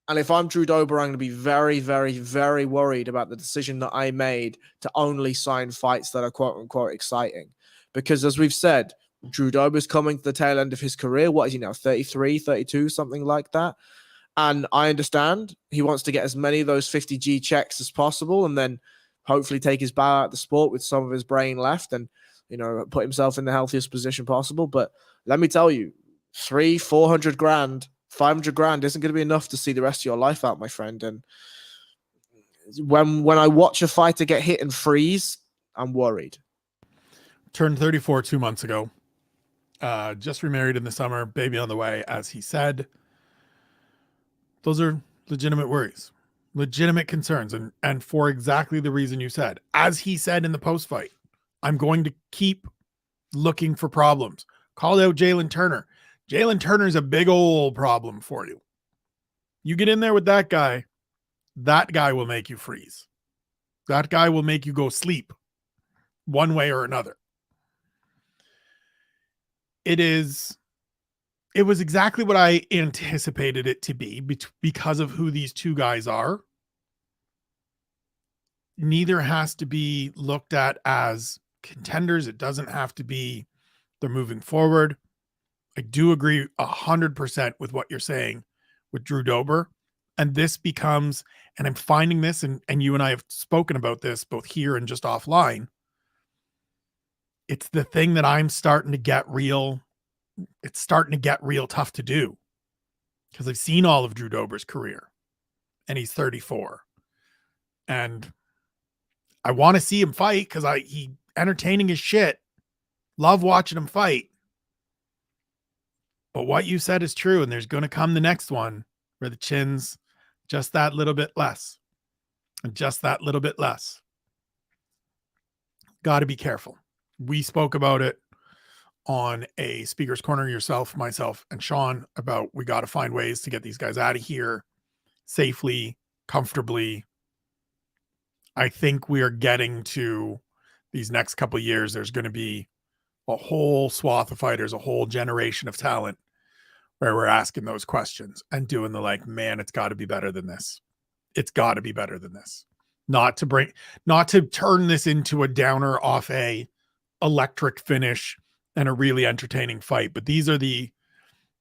Speaker 2: And if I'm Drew Dober, I'm going to be very, very, very worried about the decision that I made to only sign fights that are quote unquote exciting. Because as we've said, Drew Dober's coming to the tail end of his career. What is he now? 33, 32, something like that. And I understand he wants to get as many of those 50G checks as possible and then hopefully take his bow out of the sport with some of his brain left and, you know, put himself in the healthiest position possible. But let me tell you, 300-400 grand, 500 grand isn't going to be enough to see the rest of your life out, my friend. And when I watch a fighter get hit and freeze, I'm worried.
Speaker 1: Turned 34 2 months ago. Just remarried in the summer, baby on the way, as he said. Those are legitimate worries, legitimate concerns, and for exactly the reason you said. As he said in the post-fight, I'm going to keep looking for problems. Called out Jalen Turner. Jalen Turner's a big old problem for you. You get in there with that guy will make you freeze. That guy will make you go sleep one way or another. It was exactly what I anticipated it to be because of who these two guys are. Neither has to be looked at as contenders. It doesn't have to be they're moving forward. I do agree 100% with what you're saying with Drew Dober. And this becomes, and I'm finding this, and you and I have spoken about this both here and just offline. It's the thing that I'm starting to get real. It's starting to get real tough to do because I've seen all of Drew Dober's career and he's 34 and I want to see him fight because he entertaining his shit. Love watching him fight. But what you said is true. And there's going to come the next one where the chin's just that little bit less and just that little bit less. Got to be careful. We spoke about it on a Speaker's Corner, yourself, myself, and Sean, about we got to find ways to get these guys out of here safely, comfortably. I think we are getting to these next couple of years. There's going to be a whole swath of fighters, a whole generation of talent where we're asking those questions and doing the like, man, it's got to be better than this. It's got to be better than this. Not to turn this into a downer off a electric finish and a really entertaining fight. But these are the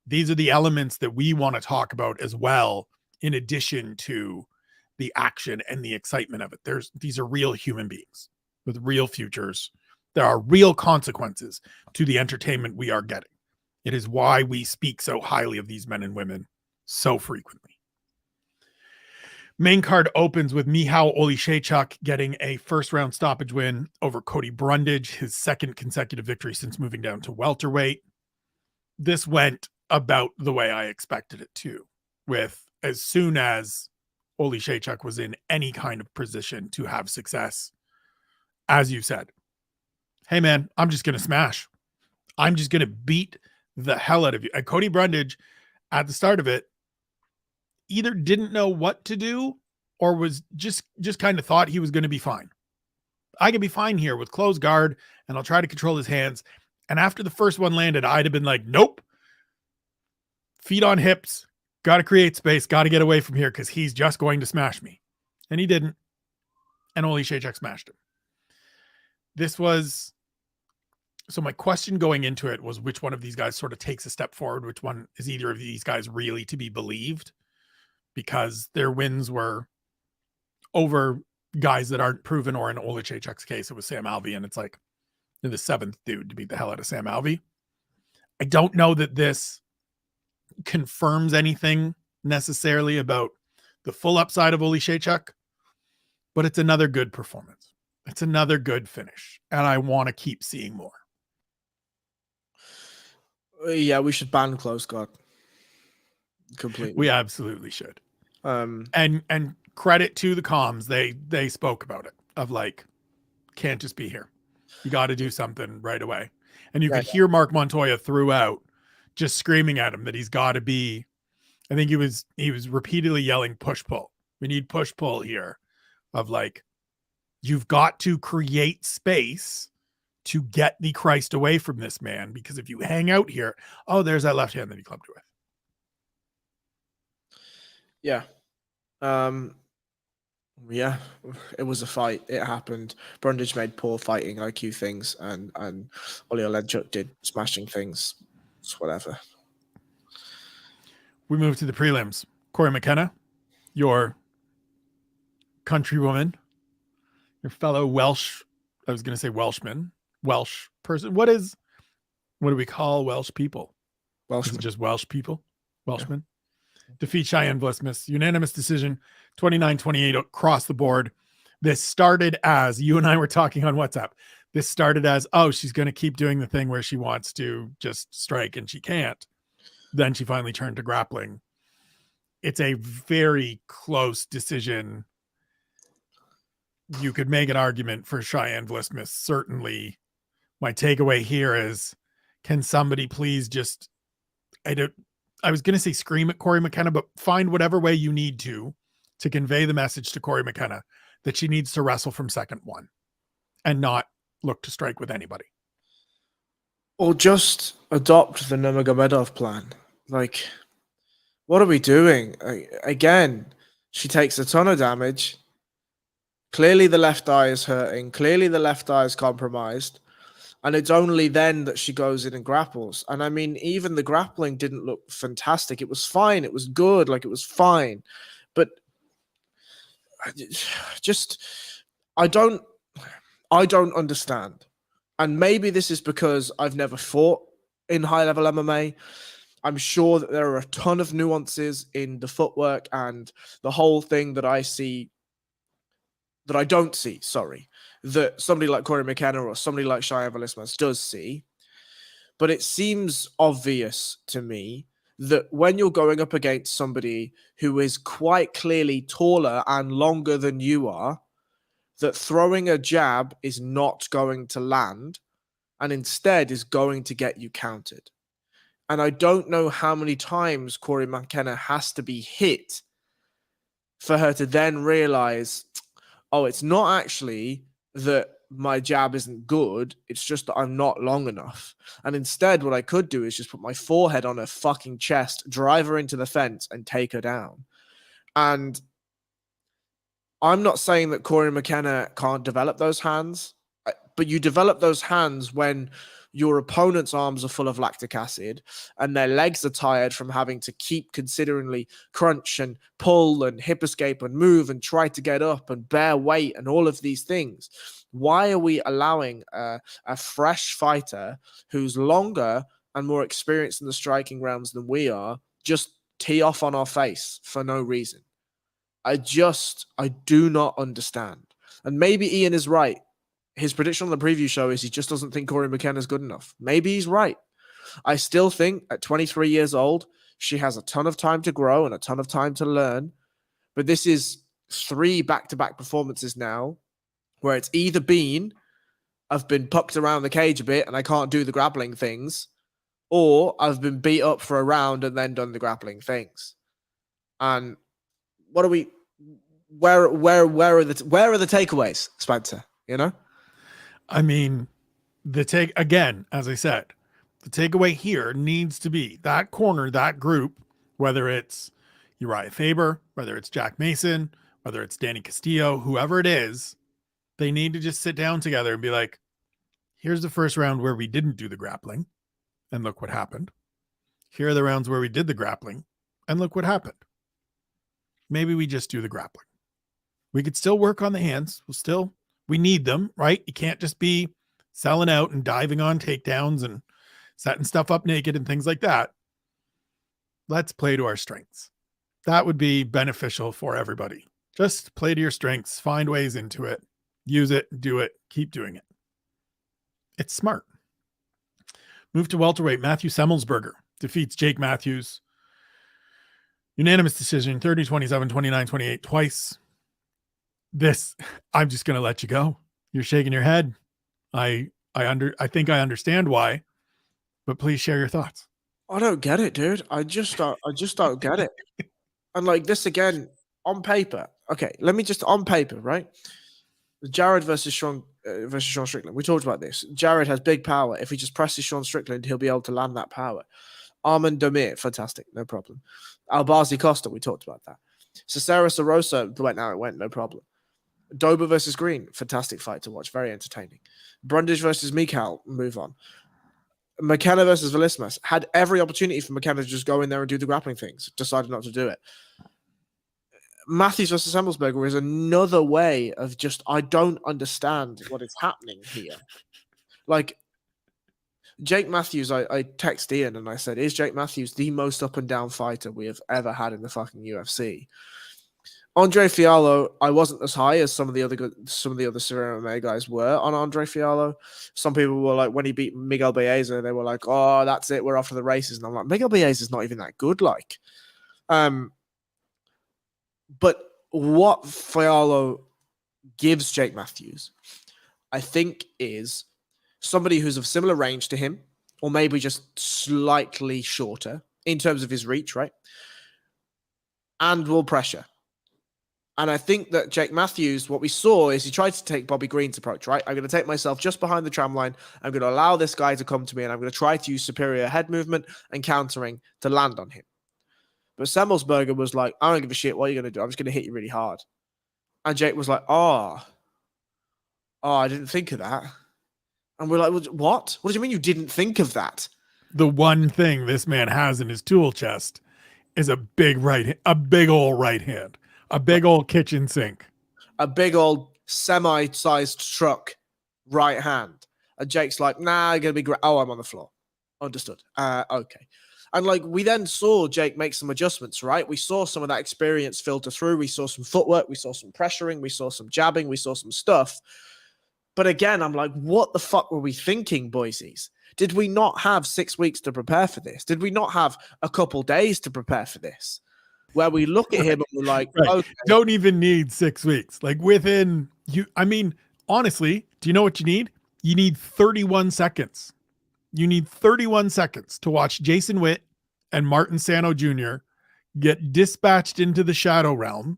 Speaker 1: elements that we want to talk about as well, in addition to the action and the excitement of it. These are real human beings with real futures. There are real consequences to the entertainment we are getting. It is why we speak so highly of these men and women so frequently. Main card opens with Michał Oleksiejczuk getting a first-round stoppage win over Cody Brundage, his second consecutive victory since moving down to welterweight. This went about the way I expected it to, with as soon as Oleksiejczuk was in any kind of position to have success, as you said, hey man, I'm just going to smash. I'm just going to beat the hell out of you. And Cody Brundage, at the start of it, either didn't know what to do or was just kind of thought he was going to be fine. I can be fine here with closed guard and I'll try to control his hands. And after the first one landed, I'd have been like, nope, feet on hips, got to create space, got to get away from here because he's just going to smash me. And he didn't. And Oleksiejczuk smashed him. This was, so my question going into it was which one of these guys sort of takes a step forward, which one is either of these guys really to be believed, because their wins were over guys that aren't proven, or in Oleksiejczuk's case, it was Sam Alvey, and it's like they're the seventh dude to beat the hell out of Sam Alvey. I don't know that this confirms anything necessarily about the full upside of Oleksiejczuk, but it's another good performance. It's another good finish, and I want to keep seeing more.
Speaker 2: Yeah, we should ban close guard completely.
Speaker 1: We absolutely should.
Speaker 2: And
Speaker 1: credit to the comms, they spoke about it, of like, can't just be here. You got to do something right away. And you could hear Mark Montoya throughout just screaming at him that he's got to be. I think he was repeatedly yelling push pull. We need push pull here, of like, you've got to create space to get the Christ away from this man, because if you hang out here, oh, there's that left hand that he clubbed with.
Speaker 2: Yeah. Yeah, it was a fight. It happened. Brundage made poor fighting IQ things, and Oleksiejczuk did smashing things. It's whatever.
Speaker 1: We move to the prelims. Corey McKenna, your countrywoman, your fellow Welsh, I was going to say Welshman, Welsh person. What do we call Welsh people? Welshman. Is it just Welsh people? Welshmen. Yeah. Defeat Cheyenne Vlismas. Unanimous decision, 29-28 across the board. This started as, you and I were talking on WhatsApp, this started as, oh, she's going to keep doing the thing where she wants to just strike and she can't. Then she finally turned to grappling. It's a very close decision. You could make an argument for Cheyenne Vlismas. Certainly, my takeaway here is, can somebody please just, I was going to say scream at Corey McKenna, but find whatever way you need to convey the message to Corey McKenna that she needs to wrestle from second one and not look to strike with anybody.
Speaker 2: Or just adopt the Nurmagomedov plan. Like, what are we doing? Again, she takes a ton of damage. Clearly the left eye is hurting. Clearly the left eye is compromised. And it's only then that she goes in and grapples. And I mean, even the grappling didn't look fantastic. It was fine. It was good. Like, it was fine. But just, I don't understand. And maybe this is because I've never fought in high-level MMA. I'm sure that there are a ton of nuances in the footwork and the whole thing that I see, that I don't see, that somebody like Corey McKenna or somebody like Cheyenne Vlismas does see. But it seems obvious to me that when you're going up against somebody who is quite clearly taller and longer than you are, that throwing a jab is not going to land and instead is going to get you countered. And I don't know how many times Corey McKenna has to be hit for her to then realize, oh, it's not actually that my jab isn't good. It's just that I'm not long enough. And instead, what I could do is just put my forehead on her fucking chest, drive her into the fence, and take her down. And I'm not saying that Corey McKenna can't develop those hands, but you develop those hands when your opponent's arms are full of lactic acid and their legs are tired from having to keep considerably crunch and pull and hip escape and move and try to get up and bear weight and all of these things. Why are we allowing a fresh fighter who's longer and more experienced in the striking realms than we are just tee off on our face for no reason? I do not understand. And maybe Ian is right. His prediction on the preview show is he just doesn't think Corey McKenna is good enough. Maybe he's right. I still think at 23 years old, she has a ton of time to grow and a ton of time to learn. But this is 3 back-to-back performances now where it's either been, I've been pucked around the cage a bit and I can't do the grappling things, or I've been beat up for a round and then done the grappling things. And what are we? Where are the takeaways, Spencer? You know,
Speaker 1: I mean, again, as I said, the takeaway here needs to be that corner, that group, whether it's Uriah Faber, whether it's Jack Mason, whether it's Danny Castillo, whoever it is, they need to just sit down together and be like, here's the first round where we didn't do the grappling, and look what happened. Here are the rounds where we did the grappling, and look what happened. Maybe we just do the grappling. We could still work on the hands. We need them, right? You can't just be selling out and diving on takedowns and setting stuff up naked and things like that. Let's play to our strengths. That would be beneficial for everybody. Just play to your strengths, find ways into it, use it, do it, keep doing it. It's smart. Move to welterweight. Matthew Semelsberger defeats Jake Matthews. Unanimous decision, 30-27, 29-28, twice. I'm just going to let you go. You're shaking your head. I think I understand why, but please share your thoughts.
Speaker 2: I don't get it, dude. I just don't get it. And like this again, on paper. Okay, let me just on paper, right? Jared versus Sean Strickland. We talked about this. Jared has big power. If he just presses Sean Strickland, he'll be able to land that power. Armand Domir, fantastic, no problem. Albazi Costa, we talked about that. Caceres Erosa, the way now it went, no problem. Dober versus Green, fantastic fight to watch, very entertaining. Brundage versus Mikhail, move on. McKenna versus Vlismas, had every opportunity for McKenna to just go in there and do the grappling things, decided not to do it. Matthews versus Semelsberger is another way of just, I don't understand what is happening here. Like, Jake Matthews, I texted Ian and I said, is Jake Matthews the most up and down fighter we have ever had in the fucking UFC? Andre Fiallo, I wasn't as high as some of the other SevereMMA guys were on Andre Fiallo. Some people were like, when he beat Miguel Baeza, they were like, oh, that's it, we're off to the races. And I'm like, Miguel Baeza is not even that good, like. But what Fiallo gives Jake Matthews, I think, is somebody who's of similar range to him, or maybe just slightly shorter in terms of his reach, right? And will pressure. And I think that Jake Matthews, what we saw is he tried to take Bobby Green's approach, right? I'm going to take myself just behind the tram line. I'm going to allow this guy to come to me, and I'm going to try to use superior head movement and countering to land on him. But Semelsberger was like, I don't give a shit. What are you going to do? I'm just going to hit you really hard. And Jake was like, oh, I didn't think of that. And we're like, what? What do you mean you didn't think of that?
Speaker 1: The one thing this man has in his tool chest is a big old right hand. A big old kitchen sink.
Speaker 2: A big old semi-sized truck right hand. And Jake's like, nah, I'm going to be great. Oh, I'm on the floor. Understood. Okay. And like we then saw Jake make some adjustments, right? We saw some of that experience filter through. We saw some footwork. We saw some pressuring. We saw some jabbing. We saw some stuff. But again, I'm like, what the fuck were we thinking, boysies? Did we not have 6 weeks to prepare for this? Did we not have a couple days to prepare for this? Where we look at him and we're like,
Speaker 1: right.
Speaker 2: Okay.
Speaker 1: Don't even need 6 weeks. Like within you, I mean, honestly, do you know what you need? You need 31 seconds. You need 31 seconds to watch Jason Witt and Martin Sano Jr. get dispatched into the shadow realm.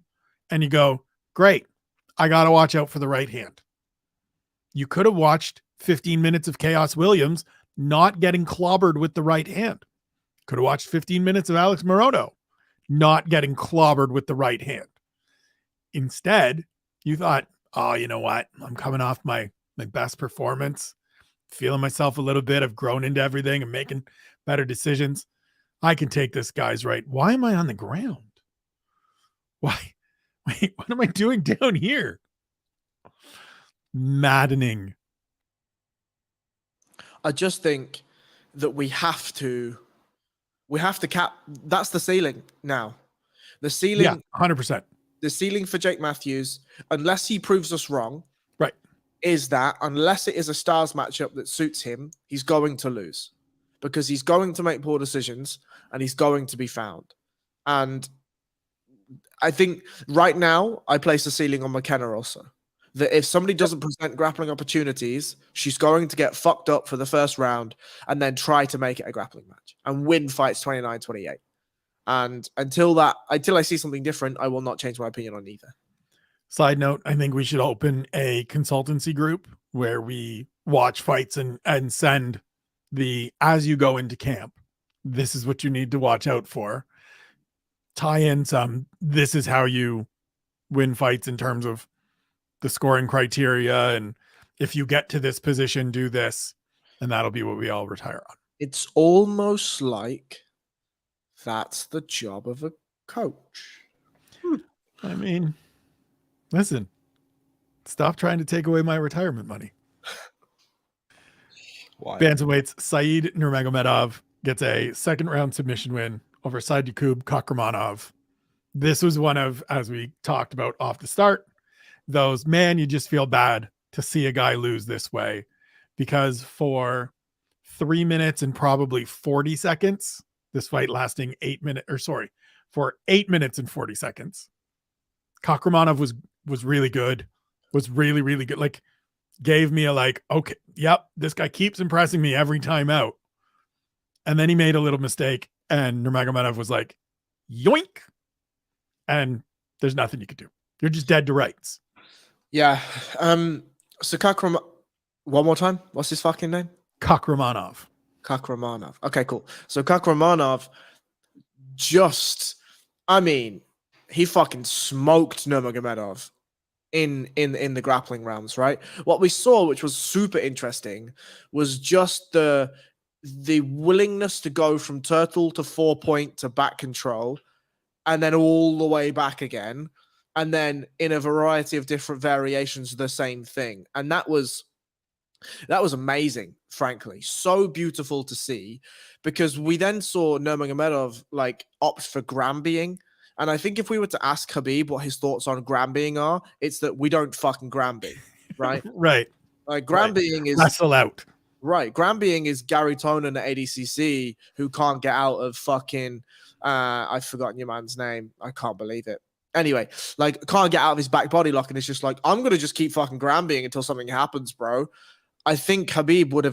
Speaker 1: And you go, great, I got to watch out for the right hand. You could have watched 15 minutes of Chaos Williams not getting clobbered with the right hand. Could have watched 15 minutes of Alex Morono not getting clobbered with the right hand. Instead, you thought, oh, you know what? I'm coming off my best performance, feeling myself a little bit. I've grown into everything and making better decisions. I can take this guy's right. Why am I on the ground? Why? Wait, what am I doing down here? Maddening.
Speaker 2: I just think that we have to cap. That's the ceiling now. The ceiling,
Speaker 1: yeah, 100%.
Speaker 2: the ceiling for Jake Matthews, unless he proves us wrong,
Speaker 1: Right.
Speaker 2: is that unless it is a stars matchup that suits him, he's going to lose because he's going to make poor decisions and he's going to be found. And I think right now I place the ceiling on McKenna also. That if somebody doesn't present grappling opportunities, she's going to get fucked up for the first round and then try to make it a grappling match and win fights 29-28. And until I see something different, I will not change my opinion on either.
Speaker 1: Side note, I think we should open a consultancy group where we watch fights and send as you go into camp, this is what you need to watch out for. Tie in some, this is how you win fights in terms of the scoring criteria. And if you get to this position, do this. And that'll be what we all retire on.
Speaker 2: It's almost like that's the job of a coach.
Speaker 1: I mean, listen, stop trying to take away my retirement money.
Speaker 2: Why?
Speaker 1: Bantamweights, Said Nurmagomedov gets a second round submission win over Sadykhub Kakhramonov. This was one of, as we talked about off the start, those, man, you just feel bad to see a guy lose this way, because for 3 minutes and probably 40 seconds, this fight lasting 8 minutes, for 8 minutes and 40 seconds, Kakhramonov was really good, was really, really good. Like, gave me a okay, yep, this guy keeps impressing me every time out. And then he made a little mistake and Nurmagomedov was like, yoink. And there's nothing you could do. You're just dead to rights.
Speaker 2: Yeah. So one more time. What's his fucking name?
Speaker 1: Kakhramonov.
Speaker 2: Okay, cool. So Kakhramonov he fucking smoked Nurmagomedov in the grappling rounds, right? What we saw, which was super interesting, was just the willingness to go from turtle to 4-point to back control and then all the way back again, and then in a variety of different variations the same thing. And that was amazing, frankly. So beautiful to see, because we then saw Nurmagomedov opt for Granbying. And I think if we were to ask Khabib what his thoughts on Granbying are, it's that we don't fucking Granby, right?
Speaker 1: Right.
Speaker 2: Granbying is
Speaker 1: wrestle out.
Speaker 2: Right. Granbying is Gary Tonin at ADCC who can't get out of fucking I've forgotten your man's name. I can't believe it. Anyway, can't get out of his back body lock, and it's just I'm gonna just keep fucking Granbying until something happens, bro. I think Khabib would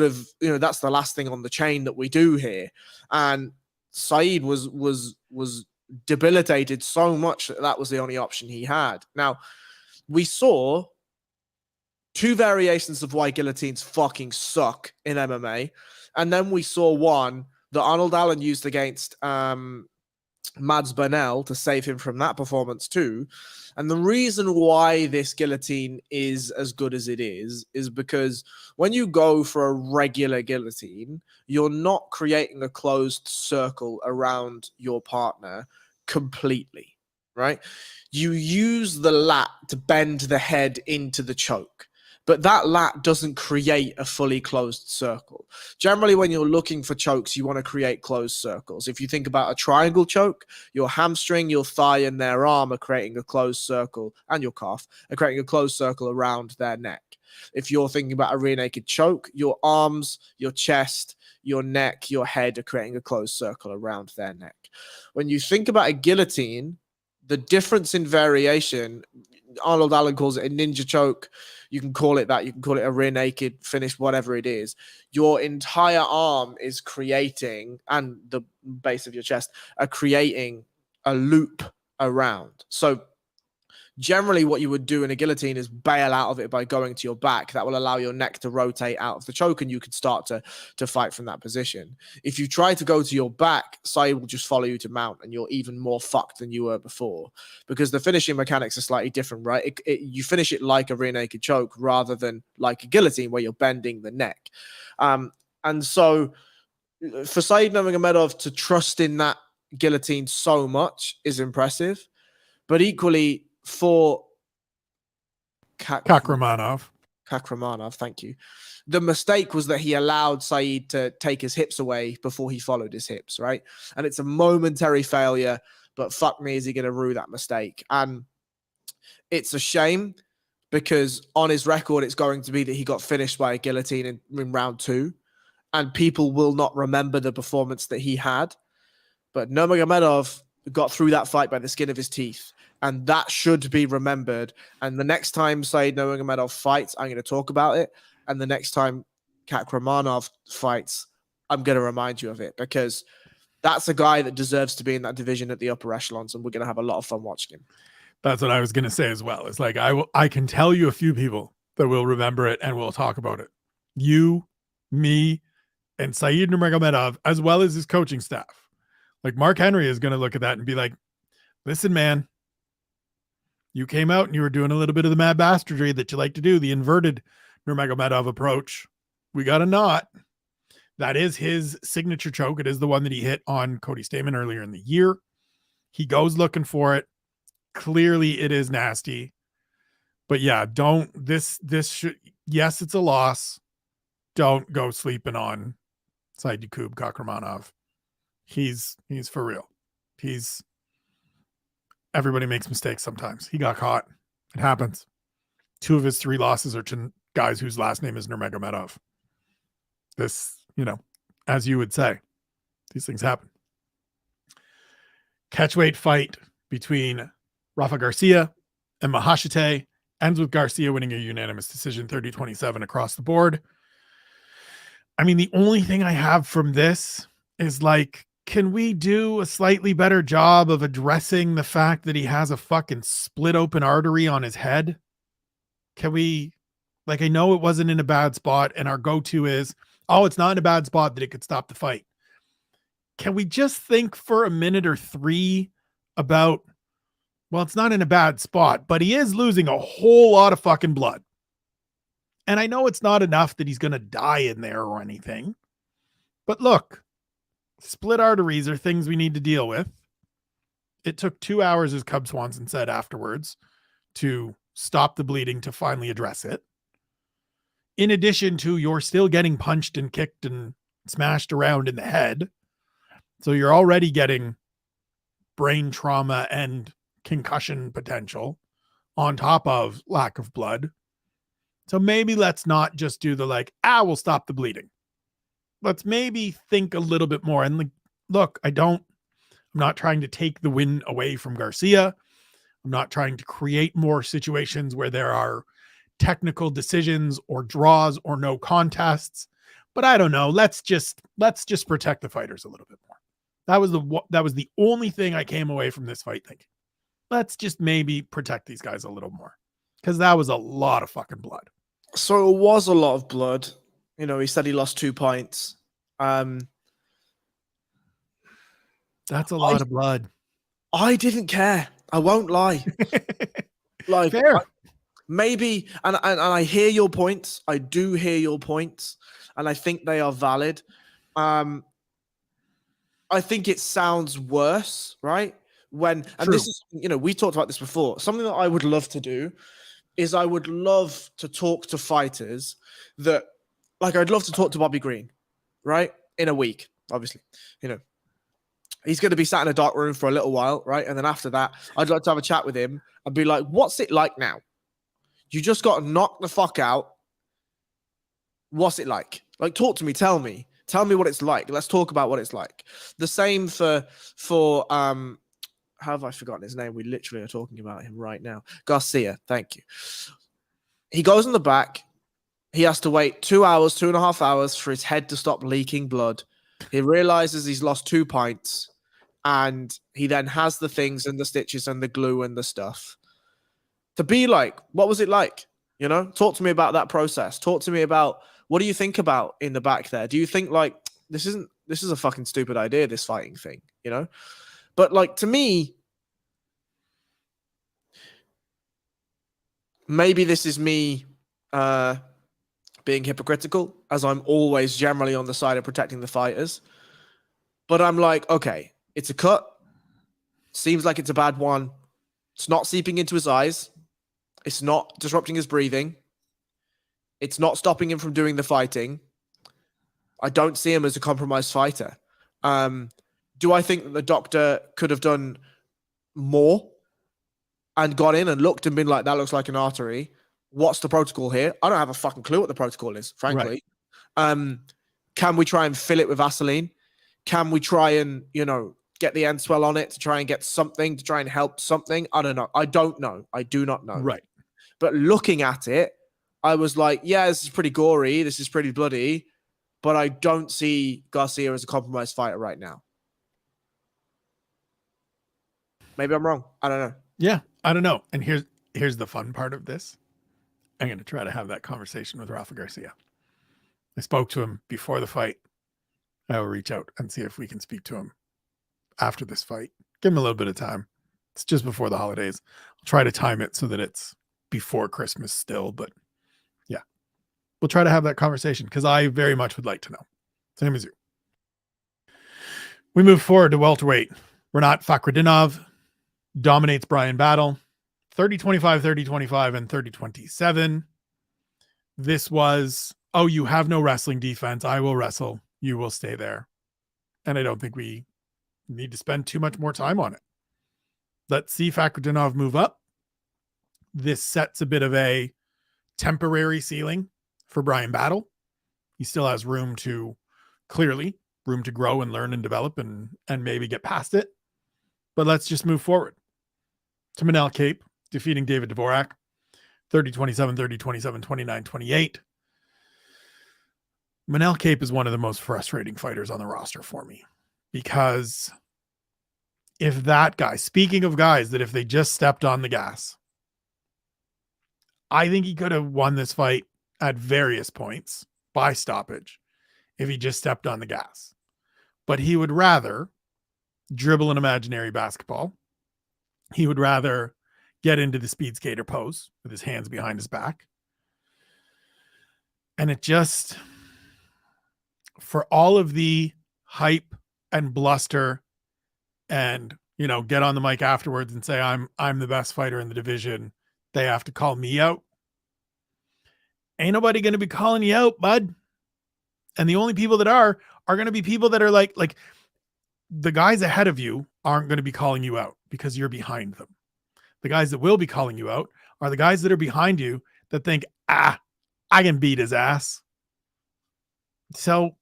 Speaker 2: have, that's the last thing on the chain that we do here. And Said was debilitated so much that was the only option he had. Now, we saw two variations of why guillotines fucking suck in MMA. And then we saw one that Arnold Allen used against Mads Burnell to save him from that performance too. And the reason why this guillotine is as good as it is because when you go for a regular guillotine, you're not creating a closed circle around your partner completely, right? You use the lat to bend the head into the choke, but that lat doesn't create a fully closed circle. Generally, when you're looking for chokes, you want to create closed circles. If you think about a triangle choke, your hamstring, your thigh, and their arm are creating a closed circle, and your calf are creating a closed circle around their neck. If you're thinking about a rear naked choke, your arms, your chest, your neck, your head are creating a closed circle around their neck. When you think about a guillotine, the difference in variation, Arnold Allen calls it a ninja choke. You can call it that. You can call it a rear naked finish, whatever it is. Your entire arm is creating, and the base of your chest are creating a loop around. So generally what you would do in a guillotine is bail out of it by going to your back. That will allow your neck to rotate out of the choke and you can start to fight from that position. If you try to go to your back, Said will just follow you to mount and you're even more fucked than you were before, because the finishing mechanics are slightly different, right? You finish it like a rear naked choke rather than like a guillotine where you're bending the neck. And so for Said Nurmagomedov to trust in that guillotine so much is impressive, but equally for
Speaker 1: Kakhramonov,
Speaker 2: thank you. The mistake was that he allowed Said to take his hips away before he followed his hips, right? And it's a momentary failure, but fuck me, is he going to rue that mistake? And it's a shame because on his record, it's going to be that he got finished by a guillotine in round 2, and people will not remember the performance that he had. But Nurmagomedov got through that fight by the skin of his teeth, and that should be remembered. And the next time, say, Nurmagomedov fights, I'm going to talk about it. And the next time Kakhramonov fights, I'm going to remind you of it, because that's a guy that deserves to be in that division at the upper echelons, and we're going to have a lot of fun watching him.
Speaker 1: That's what I was going to say as well. It's like, I can tell you a few people that will remember it and will talk about it. You, me, and Said Nurmagomedov, as well as his coaching staff. Like, Mark Henry is going to look at that and be like, listen, man, you came out and you were doing a little bit of the mad bastardry that you like to do, the inverted Nurmagomedov approach. We got a knot. That is his signature choke. It is the one that he hit on Cody Stamann earlier in the year. He goes looking for it. Clearly it is nasty. But yeah, this should, yes, it's a loss. Don't go sleeping on Sadykhub Kakhramonov. He's for real. Everybody makes mistakes sometimes. He got caught. It happens. 2 of his 3 losses are to guys whose last name is Nurmagomedov. This, as you would say, these things happen. Catchweight fight between Rafa Garcia and Maheshate ends with Garcia winning a unanimous decision, 30-27 across the board. I mean, the only thing I have from this is like, can we do a slightly better job of addressing the fact that he has a fucking split open artery on his head? Can we, like, I know it wasn't in a bad spot, and our go-to is, oh, it's not in a bad spot that it could stop the fight. Can we just think for a minute or 3 about, well, it's not in a bad spot, but he is losing a whole lot of fucking blood. And I know it's not enough that he's going to die in there or anything, but look, split arteries are things we need to deal with. It took 2 hours, as Cub Swanson said afterwards, to stop the bleeding to finally address it. In addition to, you're still getting punched and kicked and smashed around in the head. So you're already getting brain trauma and concussion potential on top of lack of blood. So maybe let's not just do the like, we'll stop the bleeding. Let's maybe think a little bit more. And like, look, I'm not trying to take the win away from Garcia. I'm not trying to create more situations where there are technical decisions or draws or no contests, but I don't know. Let's just protect the fighters a little bit more. That was the only thing I came away from this fight thinking. Let's just maybe protect these guys a little more, because that was a lot of fucking blood.
Speaker 2: So it was a lot of blood. He said he lost 2 pints.
Speaker 1: That's a lot of blood.
Speaker 2: I didn't care. I won't lie. Like,
Speaker 1: fair.
Speaker 2: Maybe, and I hear your points. I do hear your points, and I think they are valid. I think it sounds worse, right? And
Speaker 1: True.
Speaker 2: this is, we talked about this before. Something that I would love to do is I would love to talk to fighters that, like, I'd love to talk to Bobby Green, right? In a week, obviously. He's going to be sat in a dark room for a little while, right? And then after that, I'd like to have a chat with him and be like, what's it like now? You just got knocked the fuck out. What's it like? Like, talk to me. Tell me what it's like. Let's talk about what it's like. The same for how have I forgotten his name? We literally are talking about him right now. Garcia. Thank you. He goes in the back. He has to wait 2.5 hours for his head to stop leaking blood. He realizes he's lost 2 pints, and he then has the things and the stitches and the glue and the stuff. To be like, what was it like? Talk to me about that process. Talk to me about, what do you think about in the back there? Do you think like, this is a fucking stupid idea, this fighting thing, But like, to me, maybe this is me being hypocritical, as I'm always generally on the side of protecting the fighters. But I'm like, okay, it's a cut. Seems like it's a bad one. It's not seeping into his eyes. It's not disrupting his breathing. It's not stopping him from doing the fighting. I don't see him as a compromised fighter. Do I think that the doctor could have done more and gone in and looked and been like, that looks like an artery. What's the protocol here? I don't have a fucking clue what the protocol is, frankly. Right. Can we try and fill it with Vaseline? Can we try and, get the end swell on it to try and get something, to try and help something? I don't know. I don't know. I do not know.
Speaker 1: Right.
Speaker 2: But looking at it, I was like, yeah, this is pretty gory. This is pretty bloody. But I don't see Garcia as a compromised fighter right now. Maybe I'm wrong. I don't know.
Speaker 1: Yeah, I don't know. And here's the fun part of this. I'm going to try to have that conversation with Rafa Garcia. I spoke to him before the fight. I will reach out and see if we can speak to him after this fight. Give him a little bit of time. It's just before the holidays. I'll try to time it so that it's before Christmas still. But yeah, we'll try to have that conversation because I very much would like to know. Same as you. We move forward to welterweight. Rinat Fakhretdinov dominates Brian Battle. 30-25, 30-25, and 30-27. This was, you have no wrestling defense. I will wrestle. You will stay there. And I don't think we need to spend too much more time on it. Let's see Fakhretdinov move up. This sets a bit of a temporary ceiling for Brian Battle. He still has room to grow and learn and develop and maybe get past it. But let's just move forward to Manel Kape, defeating David Dvorak, 30-27, 30-27, 29-28. Manel Kape is one of the most frustrating fighters on the roster for me because if that guy, speaking of guys that if they just stepped on the gas, I think he could have won this fight at various points by stoppage if he just stepped on the gas. But he would rather dribble an imaginary basketball. He would rather get into the speed skater pose with his hands behind his back. And it just, for all of the hype and bluster and, get on the mic afterwards and say, I'm the best fighter in the division, they have to call me out. Ain't nobody going to be calling you out, bud. And the only people that are going to be people that are like the guys ahead of you aren't going to be calling you out because you're behind them. The guys that will be calling you out are the guys that are behind you that think, I can beat his ass. So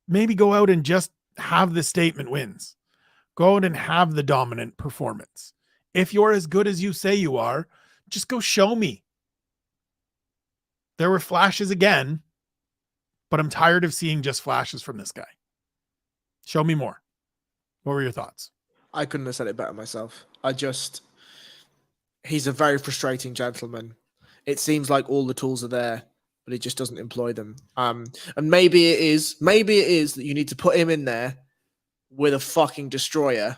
Speaker 1: maybe go out and just have the statement wins. Go out and have the dominant performance. If you're as good as you say you are, just go show me. There were flashes again, but I'm tired of seeing just flashes from this guy. Show me more. What were your thoughts?
Speaker 2: I couldn't have said it better myself. He's a very frustrating gentleman. It seems like all the tools are there, but he just doesn't employ them. And maybe it is that you need to put him in there with a fucking destroyer,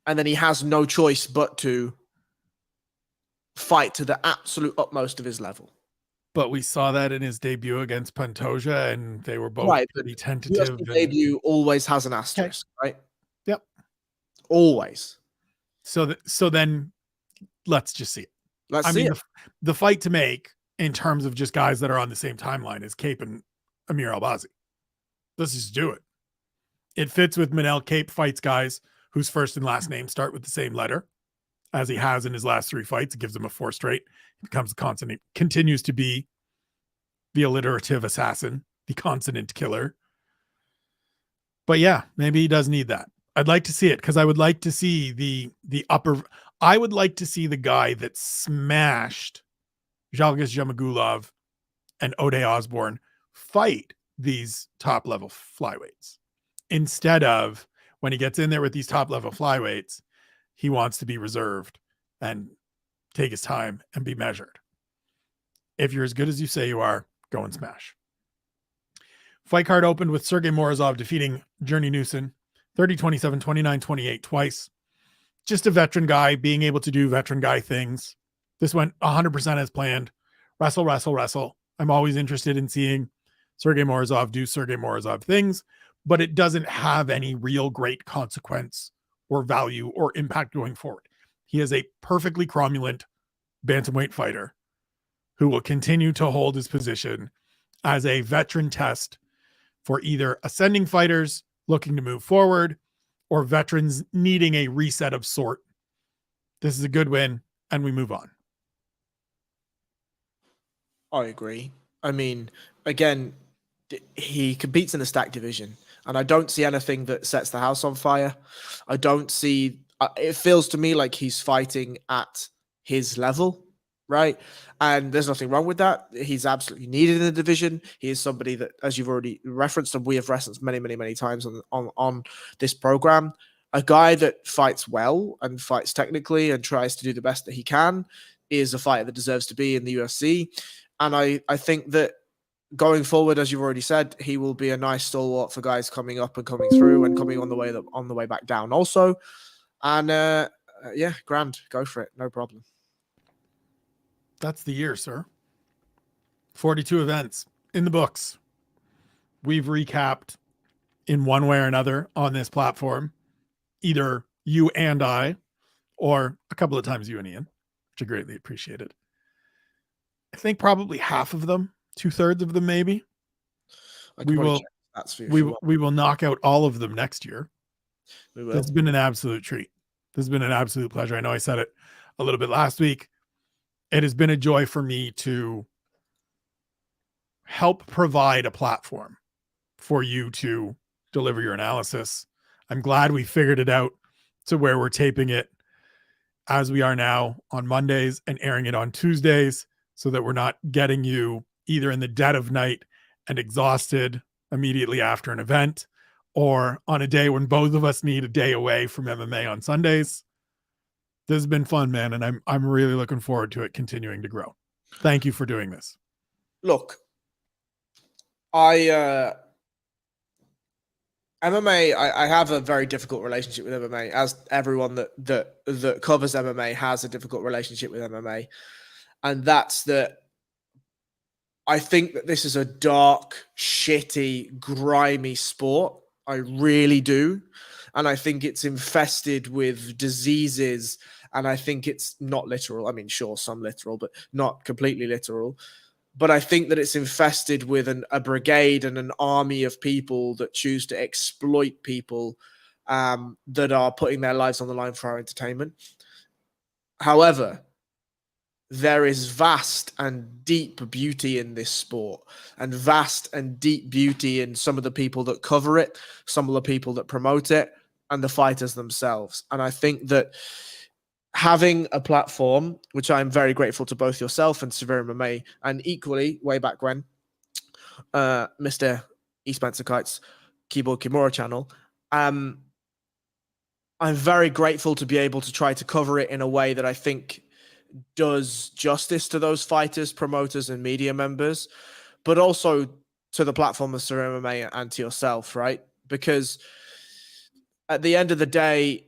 Speaker 2: and then he has no choice but to fight to the absolute utmost of his level.
Speaker 1: But we saw that in his debut against Pantoja, and they were both pretty tentative.
Speaker 2: Debut always has an asterisk, right?
Speaker 1: Yep.
Speaker 2: Always.
Speaker 1: So then let's just see it.
Speaker 2: Let's see it.
Speaker 1: The fight to make in terms of just guys that are on the same timeline is Kape and Amir Albazi. Let's just do it. It fits with Manel. Kape fights guys whose first and last names start with the same letter, as he has in his last 3 fights. It gives him a 4 straight. He becomes a consonant, continues to be the alliterative assassin, the consonant killer. But yeah, maybe he does need that. I'd like to see it because I would like to see I would like to see the guy that smashed Zhalgas Ismagulov and Ode Osborne fight these top level flyweights. Instead of when he gets in there with these top level flyweights, he wants to be reserved and take his time and be measured. If you're as good as you say you are, go and smash. Fight card opened with Sergey Morozov defeating Journey Newson, 30-27, 29-28 twice. Just a veteran guy being able to do veteran guy things. This went 100% as planned. Wrestle, wrestle, wrestle. I'm always interested in seeing Sergey Morozov do Sergey Morozov things, but it doesn't have any real great consequence or value or impact going forward. He is a perfectly cromulent bantamweight fighter who will continue to hold his position as a veteran test for either ascending fighters looking to move forward or veterans needing a reset of sort This is a good win, and we move on.
Speaker 2: I agree. I mean, again, he competes in the stack division, and I don't see anything that sets the house on fire. I don't see. It feels to me like he's fighting at his level, right? And there's nothing wrong with that. He's absolutely needed in the division. He is somebody that, as you've already referenced, and we have referenced many, many, many times on this program, a guy that fights well and fights technically and tries to do the best that he can is a fighter that deserves to be in the UFC. And I think that going forward, as you've already said, he will be a nice stalwart for guys coming up and coming through and coming on the way back down also. And yeah, grand, go for it, no problem.
Speaker 1: That's the year, sir. 42 events in the books. We've recapped in one way or another on this platform, either you and I, or a couple of times you and Ian, which I greatly appreciated. I think probably half of them, 2/3 of them, maybe. We will knock out all of them next year.
Speaker 2: We will.
Speaker 1: It's been an absolute treat. This has been an absolute pleasure. I know I said it a little bit last week. It has been a joy for me to help provide a platform for you to deliver your analysis. I'm glad we figured it out to where we're taping it as we are now on Mondays and airing it on Tuesdays, so that we're not getting you either in the dead of night and exhausted immediately after an event, or on a day when both of us need a day away from MMA on Sundays. This has been fun, man, and I'm really looking forward to it continuing to grow. Thank you for doing this.
Speaker 2: Look, MMA, I have a very difficult relationship with MMA, as everyone that covers MMA has a difficult relationship with MMA. And that's that I think that this is a dark, shitty, grimy sport. I really do. And I think it's infested with diseases. And I think it's not literal. I mean, sure, some literal, but not completely literal. But I think that it's infested with a brigade and an army of people that choose to exploit people that are putting their lives on the line for our entertainment. However, there is vast and deep beauty in this sport, and vast and deep beauty in some of the people that cover it, some of the people that promote it, and the fighters themselves. And I think that having a platform, which I'm very grateful to both yourself and SevereMMA, and equally, way back when, Mr. E. Spencer Kite's Keyboard Kimura channel, I'm very grateful to be able to try to cover it in a way that I think does justice to those fighters, promoters, and media members, but also to the platform of SevereMMA and to yourself, right? Because at the end of the day,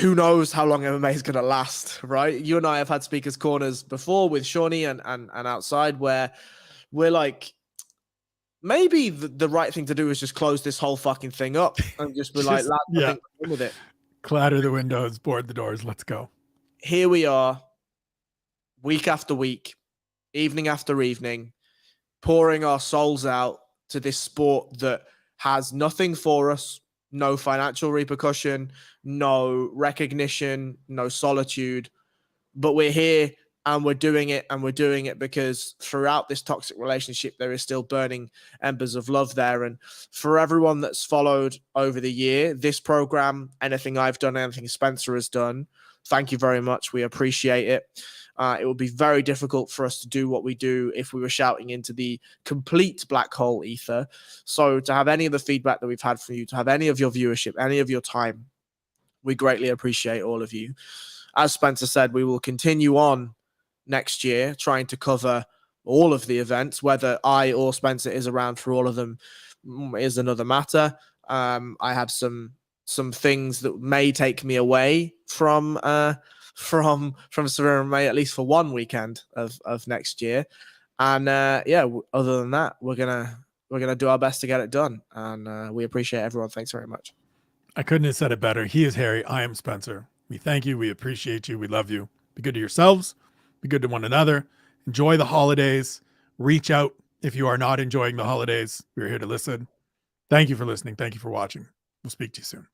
Speaker 2: who knows how long MMA is going to last, right? You and I have had speakers corners before with Shawnee and outside, where we're like, maybe the right thing to do is just close this whole fucking thing up and just be like, lads, I think we're done with it.
Speaker 1: Clatter the windows, board the doors, let's go.
Speaker 2: Here we are, week after week, evening after evening, pouring our souls out to this sport that has nothing for us, no financial repercussion, no recognition, no solitude, but we're here and we're doing it because throughout this toxic relationship, there is still burning embers of love there. And for everyone that's followed over the year, this program, anything I've done, anything Spencer has done, thank you very much. We appreciate it. It would be very difficult for us to do what we do if we were shouting into the complete black hole ether. So to have any of the feedback that we've had from you, to have any of your viewership, any of your time, we greatly appreciate all of you. As Spencer said, we will continue on next year trying to cover all of the events. Whether I or Spencer is around for all of them is another matter. I have some things that may take me away from SevereMMA, at least for one weekend of next year. And other than that, we're gonna do our best to get it done. And we appreciate everyone. Thanks very much.
Speaker 1: I couldn't have said it better. He is Harry. I am Spencer. We thank you. We appreciate you. We love you. Be good to yourselves. Be good to one another. Enjoy the holidays. Reach out if you are not enjoying the holidays. We're here to listen. Thank you for listening. Thank you for watching. We'll speak to you soon.